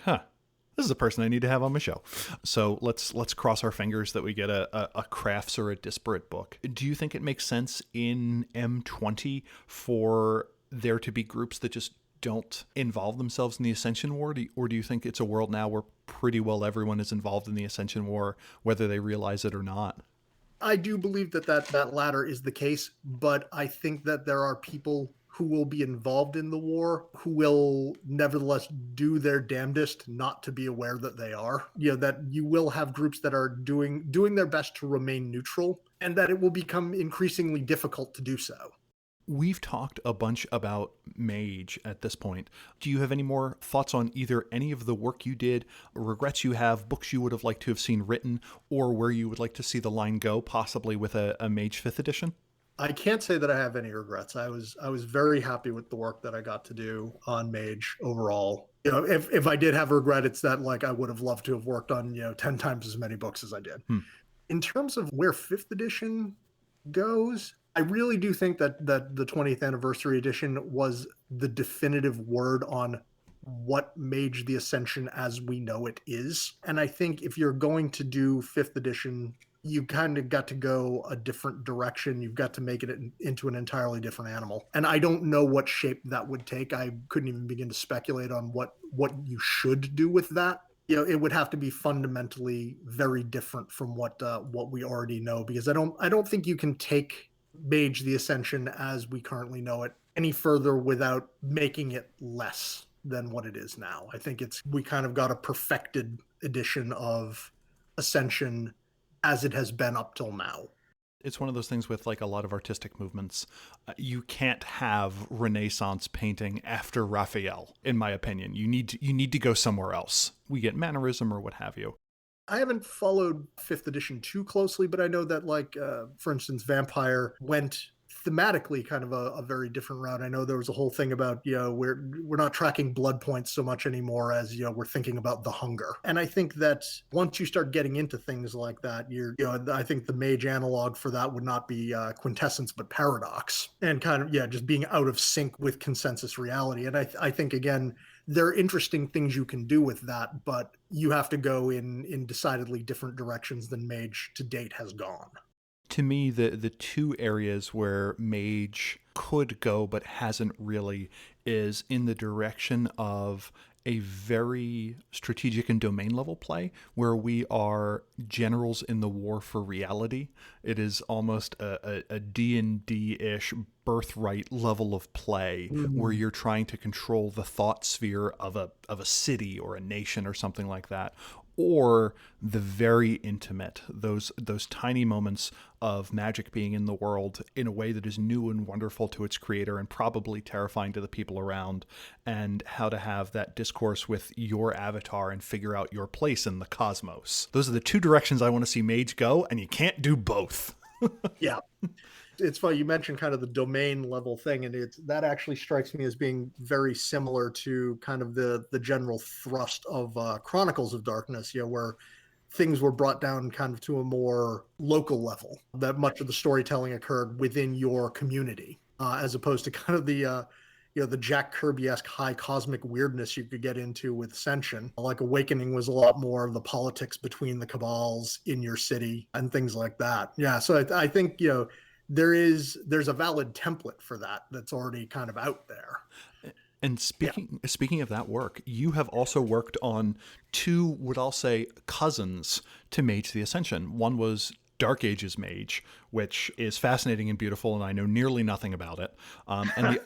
this is a person I need to have on my show. So let's cross our fingers that we get a crafts or a disparate book. Do you think it makes sense in M20 for there to be groups that just don't involve themselves in the Ascension War? Or do you think it's a world now where pretty well everyone is involved in the Ascension War, whether they realize it or not? I do believe that latter is the case, but I think that there are people who will be involved in the war who will nevertheless do their damnedest not to be aware that they are. That you will have groups that are doing their best to remain neutral, and that it will become increasingly difficult to do so. We've talked a bunch about Mage at this point. Do you have any more thoughts on either any of the work you did, regrets you have, books you would have liked to have seen written, or where you would like to see the line go, possibly with a Mage 5th edition? I can't say that I have any regrets. I was very happy with the work that I got to do on Mage overall. If I did have a regret, it's that I would have loved to have worked on 10 times as many books as I did. In terms of where 5th edition goes, I really do think that the 20th anniversary edition was the definitive word on what Mage the Ascension as we know it is. And I think if you're going to do 5th edition, you kind of got to go a different direction. You've got to make it into an entirely different animal. And I don't know what shape that would take. I couldn't even begin to speculate on what you should do with that. It would have to be fundamentally very different from what we already know, because I don't think you can take Mage the Ascension as we currently know it any further without making it less than what it is now. I think we kind of got a perfected edition of Ascension as it has been up till now. It's one of those things with a lot of artistic movements. You can't have Renaissance painting after Raphael, in my opinion. You need to go somewhere else. We get mannerism or what have you. I haven't followed 5th edition too closely, but I know that for instance, Vampire went thematically kind of a very different route. I know there was a whole thing about, we're not tracking blood points so much anymore as, we're thinking about the hunger. And I think that once you start getting into things like that, I think the Mage analog for that would not be quintessence, but paradox, and kind of, just being out of sync with consensus reality. And I think, again, there are interesting things you can do with that, but you have to go in decidedly different directions than Mage to date has gone. To me, the 2 areas where Mage could go but hasn't really is in the direction of a very strategic and domain level play where we are generals in the war for reality. It is almost a D&D-ish birthright level of play where you're trying to control the thought sphere of a city or a nation or something like that. Or the very intimate, those tiny moments of magic being in the world in a way that is new and wonderful to its creator and probably terrifying to the people around, and how to have that discourse with your avatar and figure out your place in the cosmos. Those are the 2 directions I want to see Mage go, and you can't do both. Yeah. It's funny you mentioned kind of the domain level thing, and that actually strikes me as being very similar to kind of the general thrust of Chronicles of Darkness, where things were brought down kind of to a more local level, that much of the storytelling occurred within your community, as opposed to kind of the Jack Kirby-esque high cosmic weirdness you could get into with Ascension. Awakening was a lot more of the politics between the cabals in your city and things like that. Yeah, so I think there's a valid template for that that's already kind of out there. And speaking of that work, you have also worked on 2, what I'll say, cousins to Mage the Ascension. One was Dark Ages Mage, which is fascinating and beautiful, and I know nearly nothing about it. And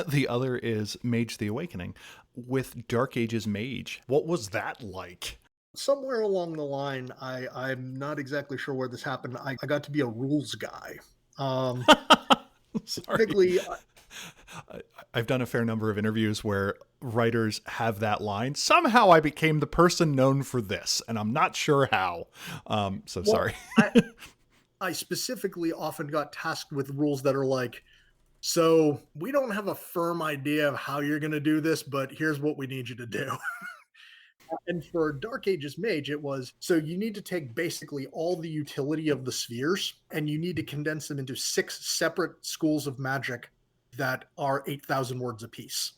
the other is Mage the Awakening. With Dark Ages Mage, what was that like? Somewhere along the line, I'm not exactly sure where this happened. I got to be a rules guy. Um, Sorry. Typically, I- I've done a fair number of interviews where writers have that line. Somehow I became the person known for this, and I'm not sure how. So well, sorry. I specifically often got tasked with rules that are like, so we don't have a firm idea of how you're going to do this, but here's what we need you to do. And for Dark Ages Mage, it was so you need to take basically all the utility of the spheres and you need to condense them into 6 separate schools of magic that are 8,000 words apiece.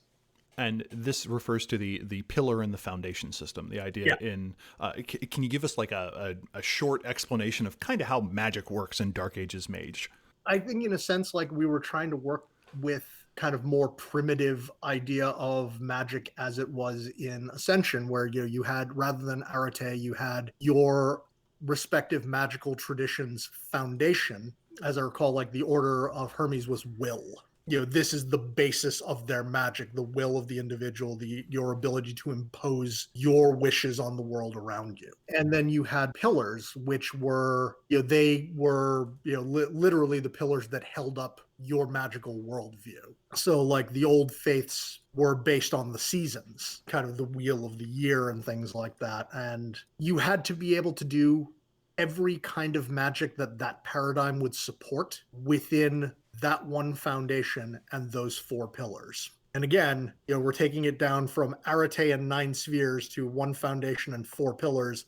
And this refers to the pillar and the foundation system. The idea Yeah. in can you give us like a short explanation of kind of how magic works in Dark Ages Mage? I think, in a sense, like we were trying to work with kind of more primitive idea of magic as it was in Ascension, where you had, rather than arete, you had your respective magical traditions foundation. As I recall, like the Order of Hermes was will. This is the basis of their magic, the will of the individual, the your ability to impose your wishes on the world around you. And then you had pillars, which were, they were, literally the pillars that held up your magical worldview. So, like, the old faiths were based on the seasons, kind of the wheel of the year and things like that. And you had to be able to do every kind of magic that that paradigm would support within that one foundation and those 4 pillars. And again, we're taking it down from arete and 9 spheres to one foundation and 4 pillars.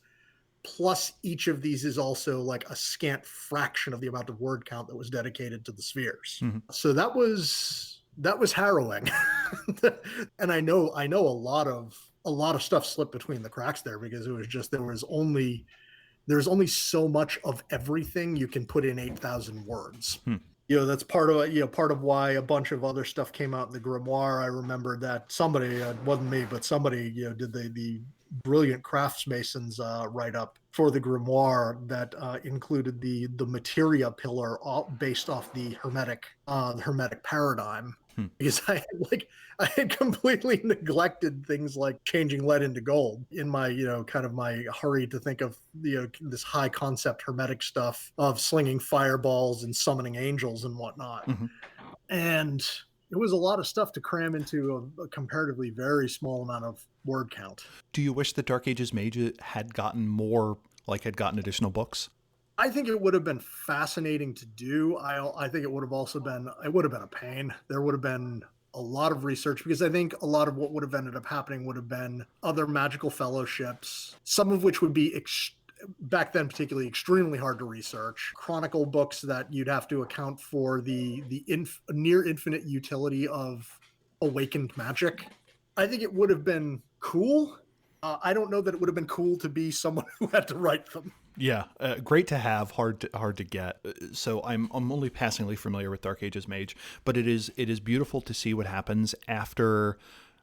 Plus, each of these is also like a scant fraction of the amount of word count that was dedicated to the spheres. Mm-hmm. So that was harrowing. And I know a lot of stuff slipped between the cracks there, because it was just there's only so much of everything you can put in 8,000 words. That's part of why a bunch of other stuff came out in the grimoire. I remember that somebody, it wasn't me, but somebody, did the brilliant craftsmasons write up for the grimoire that included the materia pillar based off the hermetic paradigm. Because I had completely neglected things like changing lead into gold in my, kind of my hurry to think of, this high concept hermetic stuff of slinging fireballs and summoning angels and whatnot. Mm-hmm. And it was a lot of stuff to cram into a comparatively very small amount of word count. Do you wish that Dark Ages Mage had gotten more, like had gotten additional books? I think it would have been fascinating to do. I think it would have been a pain. There would have been a lot of research, because I think a lot of what would have ended up happening would have been other magical fellowships, some of which would be back then particularly extremely hard to research. Chronicle books that you'd have to account for the near infinite utility of awakened magic. I think it would have been cool. I don't know that it would have been cool to be someone who had to write them. Yeah, great to have, hard to get. So I'm only passingly familiar with Dark Ages Mage, but it is beautiful to see what happens after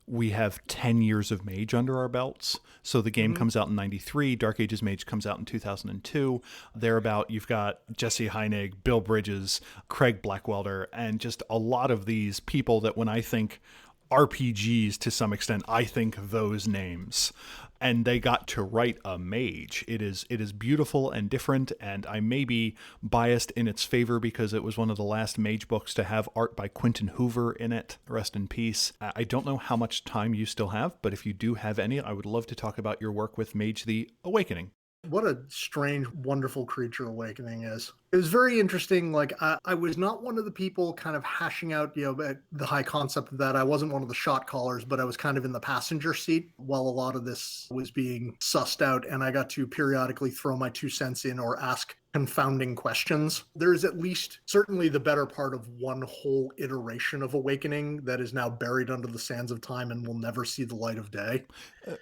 we have 10 years of Mage under our belts. So the game comes out in 93, Dark Ages Mage comes out in 2002. Thereabout, you've got Jesse Heinig, Bill Bridges, Craig Blackwelder, and just a lot of these people that when I think RPGs to some extent, I think those names. And they got to write a mage. It is beautiful and different, and I may be biased in its favor because it was one of the last mage books to have art by Quentin Hoover in it. Rest in peace. I don't know how much time you still have, but if you do have any, I would love to talk about your work with Mage the Awakening. What a strange, wonderful creature Awakening is. It was very interesting. Like, I was not one of the people kind of hashing out, the high concept of that. I wasn't one of the shot callers, but I was kind of in the passenger seat while a lot of this was being sussed out. And I got to periodically throw my 2 cents in or ask confounding questions. There's at least certainly the better part of one whole iteration of Awakening that is now buried under the sands of time and will never see the light of day.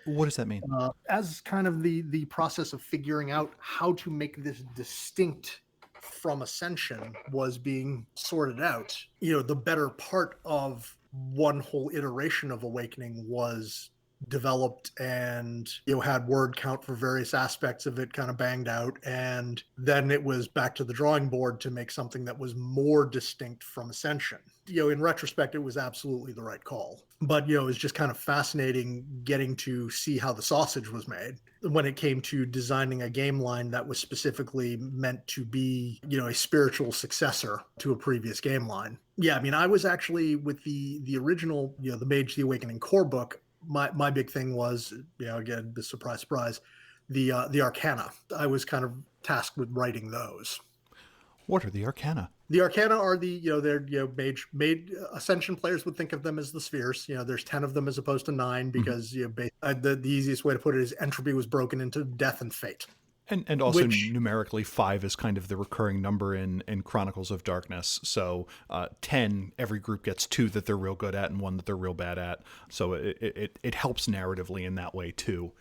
What does that mean? As kind of the process of figuring out how to make this distinct from Ascension was being sorted out, the better part of one whole iteration of Awakening was developed and had word count for various aspects of it kind of banged out, and then it was back to the drawing board to make something that was more distinct from Ascension. In retrospect, it was absolutely the right call, but it was just kind of fascinating getting to see how the sausage was made when it came to designing a game line that was specifically meant to be a spiritual successor to a previous game line. Yeah, I mean, I was actually with the original, the Mage the Awakening core book. My big thing was, again, the surprise, the Arcana. I was kind of tasked with writing those. What are the Arcana? The Arcana are they're mage Ascension players would think of them as the spheres. There's 10 of them as opposed to 9 because the easiest way to put it is entropy was broken into death and fate. And also numerically, 5 is kind of the recurring number in Chronicles of Darkness. So 10, every group gets 2 that they're real good at and 1 that they're real bad at. So it helps narratively in that way too.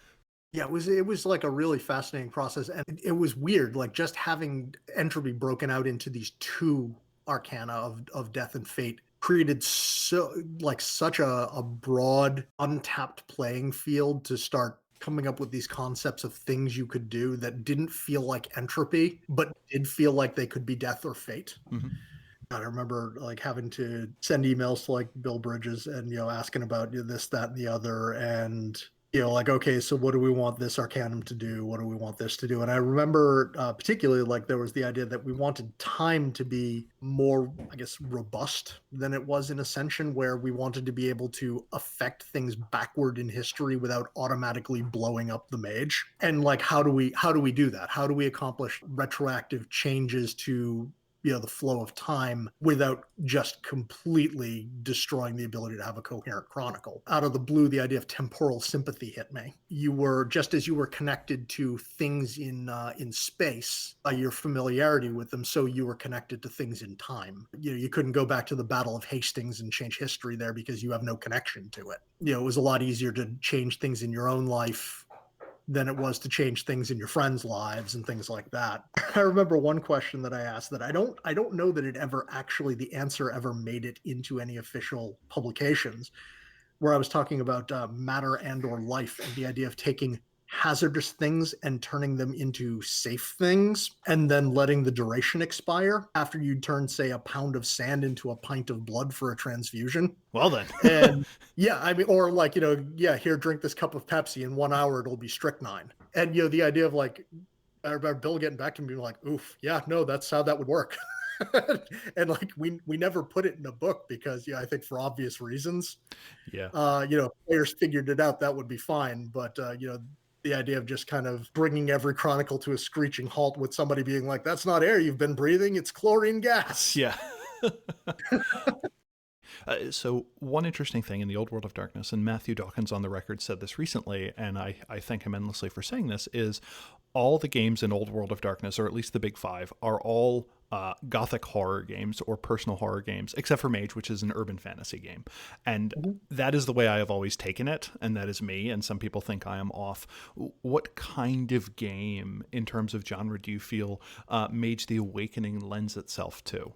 Yeah, it was like a really fascinating process, and it was weird, like just having entropy broken out into these 2 arcana of death and fate created such a broad, untapped playing field to start coming up with these concepts of things you could do that didn't feel like entropy, but did feel like they could be death or fate. Mm-hmm. I remember like having to send emails to like Bill Bridges and asking about this, that, and the other, and like, okay, so what do we want this Arcanum to do? What do we want this to do? And I remember particularly like there was the idea that we wanted time to be more, I guess, robust than it was in Ascension, where we wanted to be able to affect things backward in history without automatically blowing up the mage. And like, how do we do that? How do we accomplish retroactive changes to the flow of time without just completely destroying the ability to have a coherent chronicle? Out of the blue, the idea of temporal sympathy hit me. You were, just as you were connected to things in space by your familiarity with them, so you were connected to things in time. You couldn't go back to the Battle of Hastings and change history there because you have no connection to it. It was a lot easier to change things in your own life than it was to change things in your friends' lives and things like that. I remember one question that I asked that I don't know that it ever actually, the answer ever made it into any official publications, where I was talking about matter and or life and the idea of taking hazardous things and turning them into safe things and then letting the duration expire after you turn, say, a pound of sand into a pint of blood for a transfusion. Well then. And yeah, I mean, or like, here, drink this cup of Pepsi, in 1 hour it'll be strychnine. And the idea of like, I remember Bill getting back to me like, oof, yeah, no, that's how that would work. And like we never put it in a book because I think for obvious reasons. Yeah. Players figured it out, that would be fine, but the idea of just kind of bringing every chronicle to a screeching halt with somebody being like, that's not air you've been breathing, it's chlorine gas. Yeah. So one interesting thing in the Old World of Darkness, and Matthew Dawkins on the record said this recently, and I thank him endlessly for saying this, is all the games in Old World of Darkness, or at least the big 5, are all gothic horror games or personal horror games, except for Mage, which is an urban fantasy game. And that is the way I have always taken it, and that is me, and some people think I am off. What kind of game, in terms of genre, do you feel Mage the Awakening lends itself to?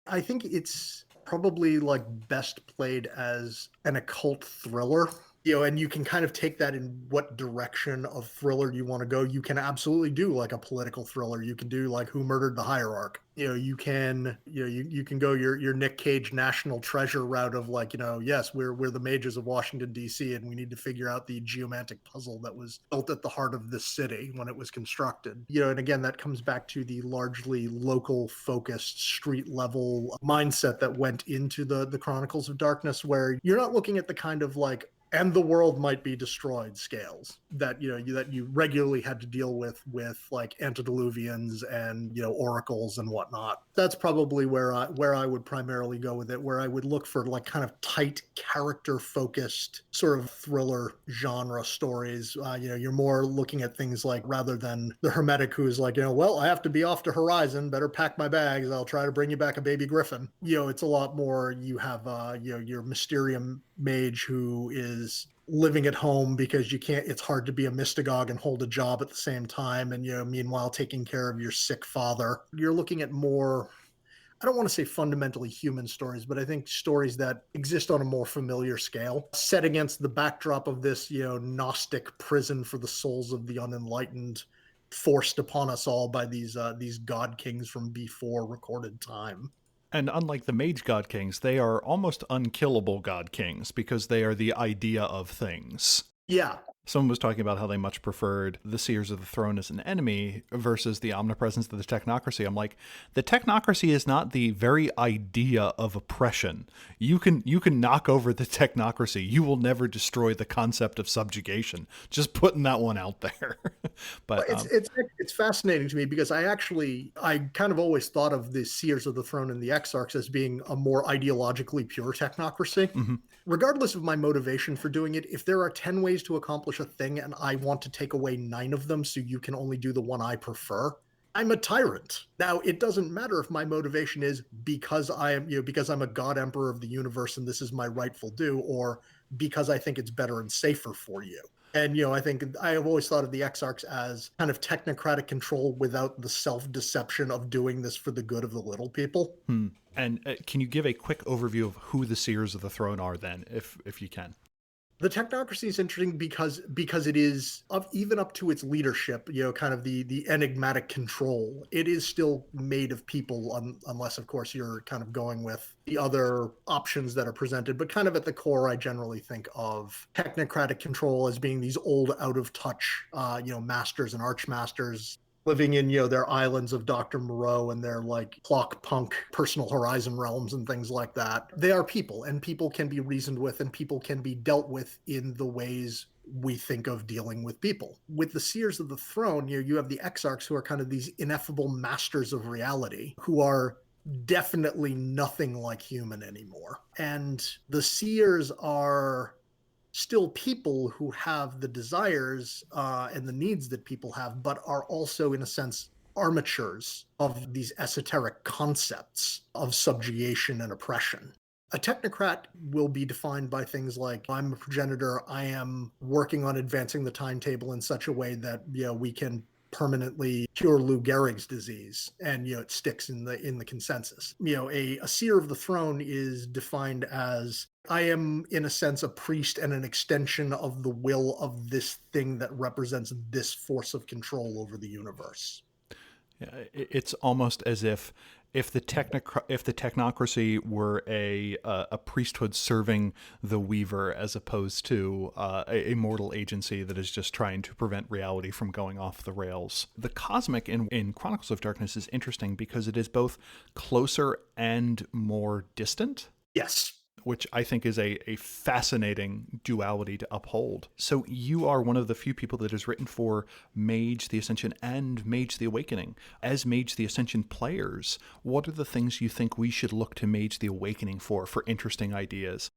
I think it's probably like best played as an occult thriller. And you can kind of take that in what direction of thriller you want to go. You can absolutely do like a political thriller. You can do like Who Murdered the Hierarch. You can you can go your Nick Cage National Treasure route of like, yes, we're the mages of Washington D.C. and we need to figure out the geomantic puzzle that was built at the heart of this city when it was constructed. And again, that comes back to the largely local focused street level mindset that went into the Chronicles of Darkness, where you're not looking at the kind of like, and the world might be destroyed scales that you regularly had to deal with like antediluvians and oracles and whatnot. That's probably where I would primarily go with it, where I would look for like kind of tight character focused sort of thriller genre stories. You're more looking at things like, rather than the Hermetic who's like, well, I have to be off to Horizon, better pack my bags, I'll try to bring you back a baby griffin. It's a lot more, you have your Mysterium mage who is living at home because it's hard to be a mystagogue and hold a job at the same time, and meanwhile taking care of your sick father. You're looking at more, I don't want to say fundamentally human stories, but I think stories that exist on a more familiar scale, set against the backdrop of this, Gnostic prison for the souls of the unenlightened, forced upon us all by these god kings from before recorded time. And unlike the mage god kings, they are almost unkillable god kings because they are the idea of things. Yeah, Someone was talking about how they much preferred the Seers of the Throne as an enemy versus the omnipresence of the technocracy. I'm like, the technocracy is not the very idea of oppression. You can knock over the technocracy. You will never destroy the concept of subjugation. Just putting that one out there. well, But it's fascinating to me because I kind of always thought of the Seers of the Throne and the Exarchs as being a more ideologically pure technocracy. mhm. Regardless of my motivation for doing it, if there are 10 ways to accomplish a thing and I want to take away 9 of them so you can only do the one I prefer, I'm a tyrant. Now, it doesn't matter if my motivation is because because I'm a god emperor of the universe and this is my rightful due, or because I think it's better and safer for you. And I think I have always thought of the exarchs as kind of technocratic control without the self-deception of doing this for the good of the little people. And can you give a quick overview of who the Seers of the Throne are then, if you can? The technocracy is interesting because it is even up to its leadership, kind of the enigmatic control. It is still made of people, unless of course you're kind of going with the other options that are presented. But kind of at the core, I generally think of technocratic control as being these old, out of touch, masters and archmasters living in their islands of Dr. Moreau and their like clock punk personal horizon realms and things like that. They are people, and people can be reasoned with, and people can be dealt with in the ways we think of dealing with people. With the Seers of the Throne, you have the exarchs who are kind of these ineffable masters of reality who are definitely nothing like human anymore. And the seers are still people who have the desires and the needs that people have, but are also, in a sense, armatures of these esoteric concepts of subjugation and oppression. A technocrat will be defined by things like I'm a progenitor, I am working on advancing the timetable in such a way that we can permanently cure Lou Gehrig's disease, and it sticks in the consensus. A seer of the throne is defined as I am, in a sense, a priest and an extension of the will of this thing that represents this force of control over the universe. Yeah, it's almost as if the technocracy were a priesthood serving the weaver as opposed to a mortal agency that is just trying to prevent reality from going off the rails. The cosmic in Chronicles of Darkness is interesting because it is both closer and more distant. Yes. Which I think is a fascinating duality to uphold. So you are one of the few people that has written for Mage the Ascension and Mage the Awakening. As Mage the Ascension players, what are the things you think we should look to Mage the Awakening for interesting ideas?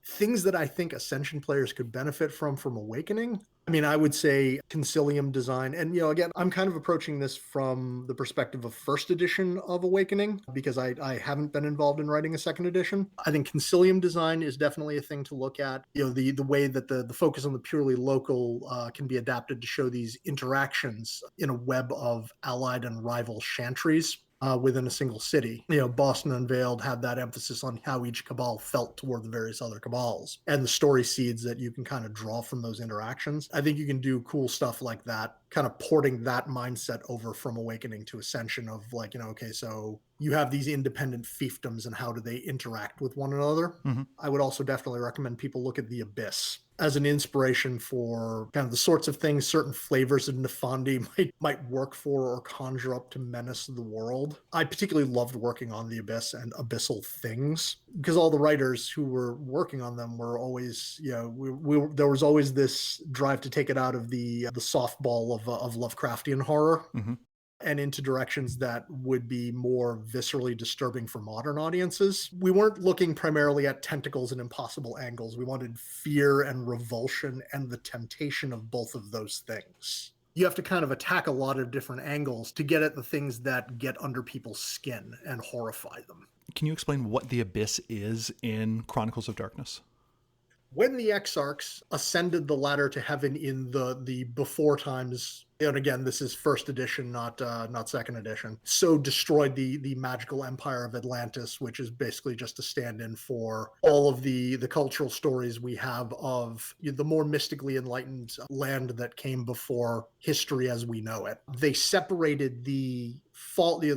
Things that I think Ascension players could benefit from Awakening. I mean, I would say Concilium design. And, again, I'm kind of approaching this from the perspective of first edition of Awakening because I haven't been involved in writing a second edition. I think Concilium design is definitely a thing to look at. The way that the focus on the purely local can be adapted to show these interactions in a web of allied and rival chantries. Within a single city. Boston Unveiled had that emphasis on how each cabal felt toward the various other cabals and the story seeds that you can kind of draw from those interactions. I think you can do cool stuff like that, kind of porting that mindset over from Awakening to Ascension of like, okay, so you have these independent fiefdoms and how do they interact with one another. Mm-hmm. I would also definitely recommend people look at The Abyss as an inspiration for kind of the sorts of things certain flavors of Nefandi might work for or conjure up to menace the world. I particularly loved working on The Abyss and abyssal things because all the writers who were working on them were always, there was always this drive to take it out of the softball of Lovecraftian horror. Mm-hmm. And into directions that would be more viscerally disturbing for modern audiences. We weren't looking primarily at tentacles and impossible angles. We wanted fear and revulsion and the temptation of both of those things. You have to kind of attack a lot of different angles to get at the things that get under people's skin and horrify them. Can you explain what the Abyss is in Chronicles of Darkness? When the exarchs ascended the ladder to heaven in the before times, and again, this is first edition, not second edition, so destroyed the magical empire of Atlantis, which is basically just a stand-in for all of the cultural stories we have of the more mystically enlightened land that came before history as we know it. They separated the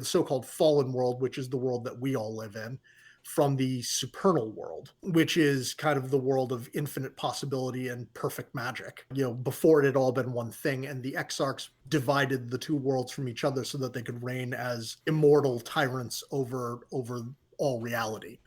so-called fallen world, which is the world that we all live in, from the supernal world, which is kind of the world of infinite possibility and perfect magic. Before it had all been one thing, and the exarchs divided the two worlds from each other so that they could reign as immortal tyrants over all reality.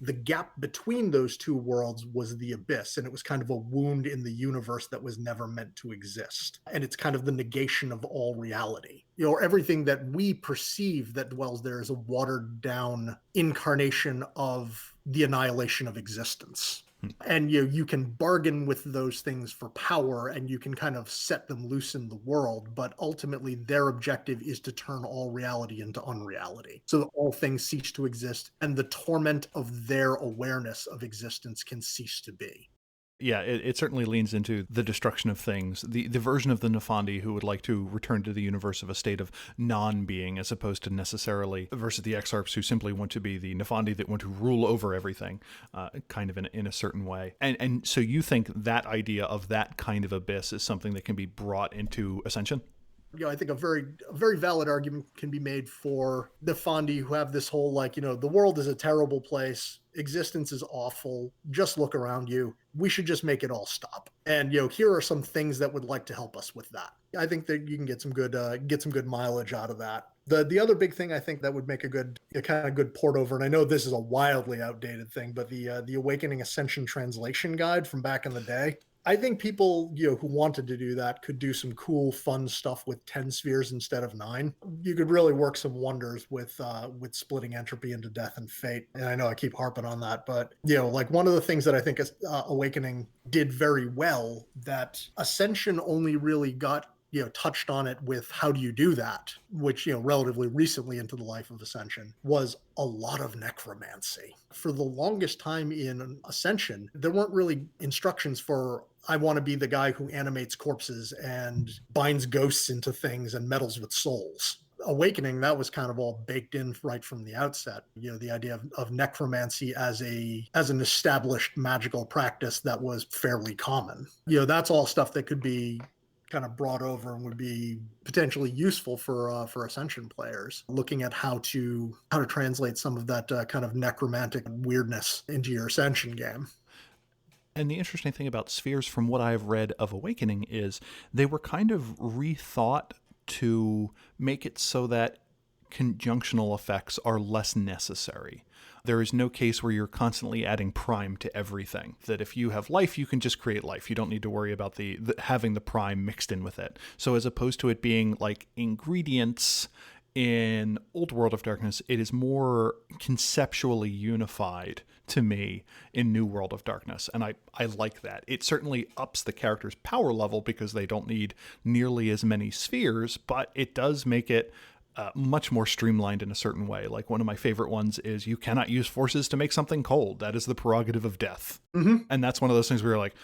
The gap between those two worlds was the abyss, and it was kind of a wound in the universe that was never meant to exist. And it's kind of the negation of all reality. Everything that we perceive that dwells there is a watered down incarnation of the annihilation of existence. And you can bargain with those things for power, and you can kind of set them loose in the world, but ultimately their objective is to turn all reality into unreality, so that all things cease to exist and the torment of their awareness of existence can cease to be. Yeah, it certainly leans into the destruction of things. The version of the Nefandi who would like to return to the universe of a state of non-being as opposed to necessarily, versus the exarchs who simply want to be the Nefandi that want to rule over everything, kind of in a certain way. And so you think that idea of that kind of abyss is something that can be brought into Ascension? I think a very valid argument can be made for the Fondi who have this whole the world is a terrible place, existence is awful, just look around you. We should just make it all stop. And here are some things that would like to help us with that. I think that you can get some good mileage out of that. The other big thing I think that would make a kind of good port over, and I know this is a wildly outdated thing, but the Awakening Ascension translation guide from back in the day. I think people, who wanted to do that could do some cool, fun stuff with 10 spheres instead of 9. You could really work some wonders with splitting entropy into death and fate. And I know I keep harping on that, but one of the things that I think Awakening did very well that Ascension only really got touched on it with how do you do that, which, relatively recently into the life of Ascension, was a lot of necromancy. For the longest time in Ascension, there weren't really instructions for, I want to be the guy who animates corpses and binds ghosts into things and meddles with souls. Awakening, that was kind of all baked in right from the outset. The idea of necromancy as an established magical practice that was fairly common. That's all stuff that could be kind of brought over and would be potentially useful for Ascension players, looking at how to translate some of that kind of necromantic weirdness into your Ascension game. And the interesting thing about spheres, from what I've read of Awakening, is they were kind of rethought to make it so that conjunctional effects are less necessary. There is no case where you're constantly adding prime to everything. That if you have life, you can just create life. You don't need to worry about the having the prime mixed in with it. So as opposed to it being like ingredients in Old World of Darkness, it is more conceptually unified to me in New World of Darkness. And I like that. It certainly ups the character's power level because they don't need nearly as many spheres, but it does make it much more streamlined in a certain way. Like one of my favorite ones is you cannot use forces to make something cold. That is the prerogative of death. Mm-hmm. And that's one of those things where you're like,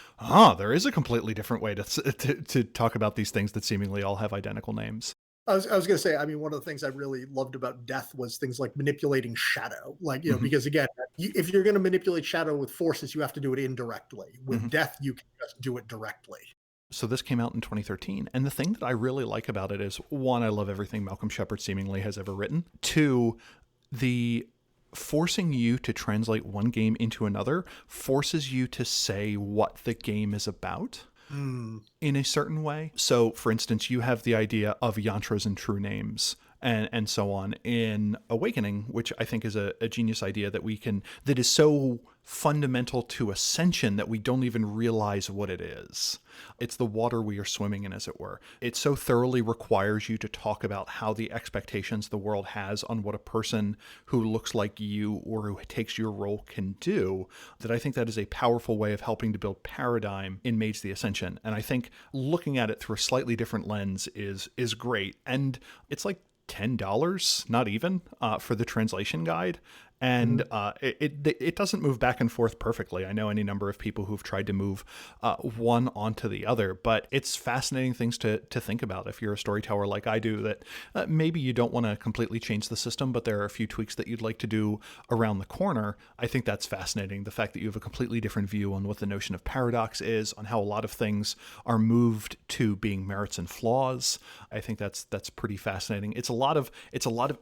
there is a completely different way to talk about these things that seemingly all have identical names. I was going to say, I mean, one of the things I really loved about death was things like manipulating shadow. Because again, if you're going to manipulate shadow with forces, you have to do it indirectly. With death, you can just do it directly. So this came out in 2013. And the thing that I really like about it is, one, I love everything Malcolm Shepard seemingly has ever written. Two, the forcing you to translate one game into another forces you to say what the game is about. In a certain way. So, for instance, you have the idea of yantras and true names and so on in Awakening, which I think is a genius idea that is so fundamental to Ascension that we don't even realize what it is. It's the water we are swimming in, as it were. It so thoroughly requires you to talk about how the expectations the world has on what a person who looks like you or who takes your role can do, that I think that is a powerful way of helping to build paradigm in Mage the Ascension. And I think looking at it through a slightly different lens is great. And it's like $10, not even, for the translation guide. And it doesn't move back and forth perfectly. I know any number of people who've tried to move one onto the other, but it's fascinating things to think about if you're a storyteller like I do, that maybe you don't want to completely change the system, but there are a few tweaks that you'd like to do around the corner. I think that's fascinating. The fact that you have a completely different view on what the notion of paradox is, on how a lot of things are moved to being merits and flaws. I think that's pretty fascinating. It's a lot of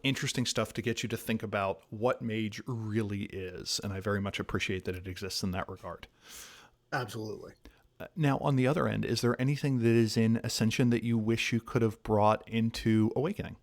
interesting stuff to get you to think about what mage really is, and I very much appreciate that it exists in that regard. Absolutely. Now, on the other end, is there anything that is in Ascension that you wish you could have brought into Awakening?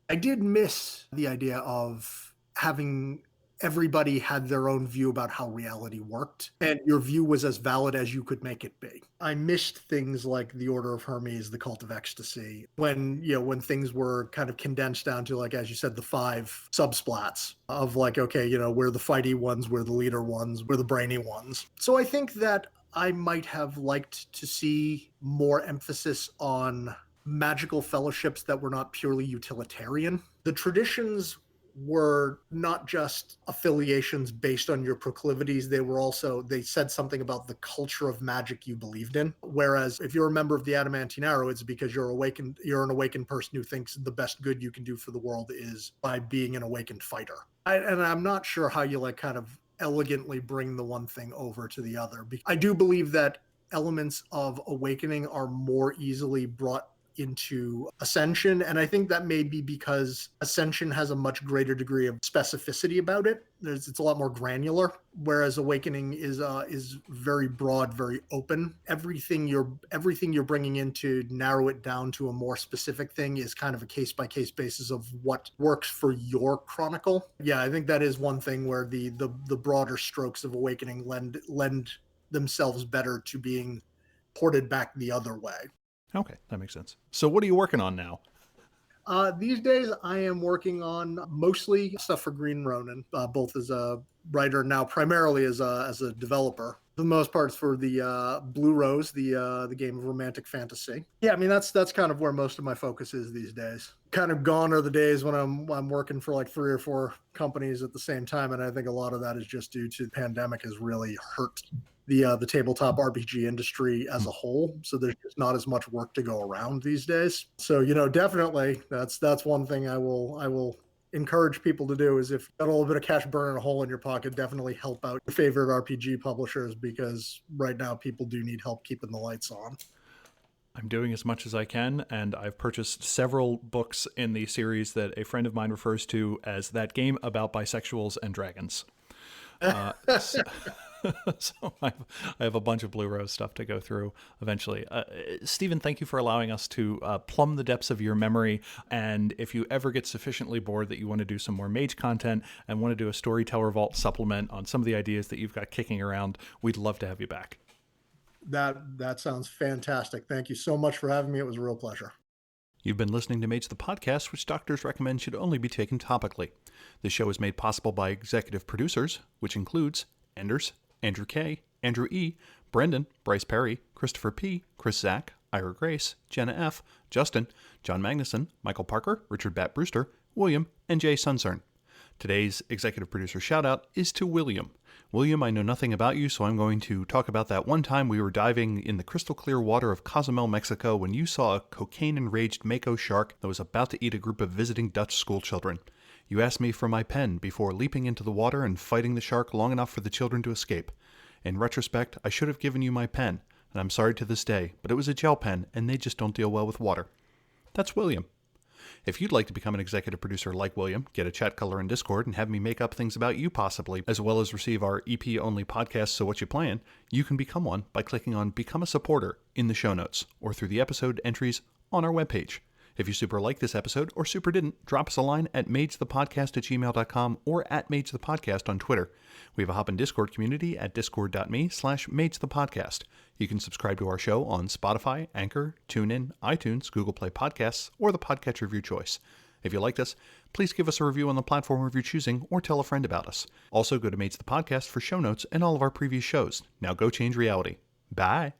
I did miss the idea of having everybody had their own view about how reality worked, and your view was as valid as you could make it be. I missed things like the Order of Hermes, the Cult of Ecstasy, when things were kind of condensed down to, like, as you said, the 5 subsplats of, like, okay, we're the fighty ones, we're the leader ones, we're the brainy ones. So I think that I might have liked to see more emphasis on magical fellowships that were not purely utilitarian. The traditions were not just affiliations based on your proclivities. They said something about the culture of magic you believed in. Whereas if you're a member of the Adamantine Arrow, it's because you're an awakened person who thinks the best good you can do for the world is by being an awakened fighter. And I'm not sure how you kind of elegantly bring the one thing over to the other. I do believe that elements of Awakening are more easily brought into Ascension, and I think that may be because Ascension has a much greater degree of specificity about it. It's a lot more granular, whereas Awakening is very broad, very open. Everything you're bringing in to narrow it down to a more specific thing is kind of a case by case basis of what works for your chronicle. Yeah, I think that is one thing where the broader strokes of Awakening lend themselves better to being ported back the other way. Okay, that makes sense. So what are you working on now? These days, I am working on mostly stuff for Green Ronin, both as a writer now, primarily as a developer. For the most part, for the Blue Rose, the game of romantic fantasy. Yeah, I mean that's kind of where most of my focus is these days. Kind of gone are the days when I'm working for like 3 or 4 companies at the same time, and I think a lot of that is just due to the pandemic has really hurt the tabletop RPG industry as a whole. So there's just not as much work to go around these days. So definitely that's one thing I will encourage people to do is if you've got a little bit of cash burning a hole in your pocket, definitely help out your favorite RPG publishers because right now people do need help keeping the lights on. I'm doing as much as I can, and I've purchased several books in the series that a friend of mine refers to as that game about bisexuals and dragons. So I have a bunch of Blue Rose stuff to go through eventually. Stephen, thank you for allowing us to plumb the depths of your memory. And if you ever get sufficiently bored that you want to do some more mage content and want to do a Storyteller Vault supplement on some of the ideas that you've got kicking around, we'd love to have you back. That sounds fantastic. Thank you so much for having me. It was a real pleasure. You've been listening to Mage the Podcast, which doctors recommend should only be taken topically. This show is made possible by executive producers, which includes Enders, Andrew K., Andrew E., Brendan, Bryce Perry, Christopher P., Chris Zach, Ira Grace, Jenna F., Justin, John Magnuson, Michael Parker, Richard Bat Brewster, William, and Jay Suncern. Today's executive producer shout-out is to William. William, I know nothing about you, so I'm going to talk about that one time we were diving in the crystal clear water of Cozumel, Mexico, when you saw a cocaine-enraged mako shark that was about to eat a group of visiting Dutch schoolchildren. You asked me for my pen before leaping into the water and fighting the shark long enough for the children to escape. In retrospect, I should have given you my pen, and I'm sorry to this day, but it was a gel pen, and they just don't deal well with water. That's William. If you'd like to become an executive producer like William, get a chat color in Discord, and have me make up things about you possibly, as well as receive our EP-only podcast So What You Playin', you can become one by clicking on Become a Supporter in the show notes, or through the episode entries on our webpage. If you super liked this episode or super didn't, drop us a line at magethepodcast@gmail.com or at magethepodcast on Twitter. We have a Hop in Discord community at discord.me/magethepodcast. You can subscribe to our show on Spotify, Anchor, TuneIn, iTunes, Google Play Podcasts, or the podcatcher of your choice. If you liked us, please give us a review on the platform of your choosing or tell a friend about us. Also, go to Mage the Podcast for show notes and all of our previous shows. Now go change reality. Bye.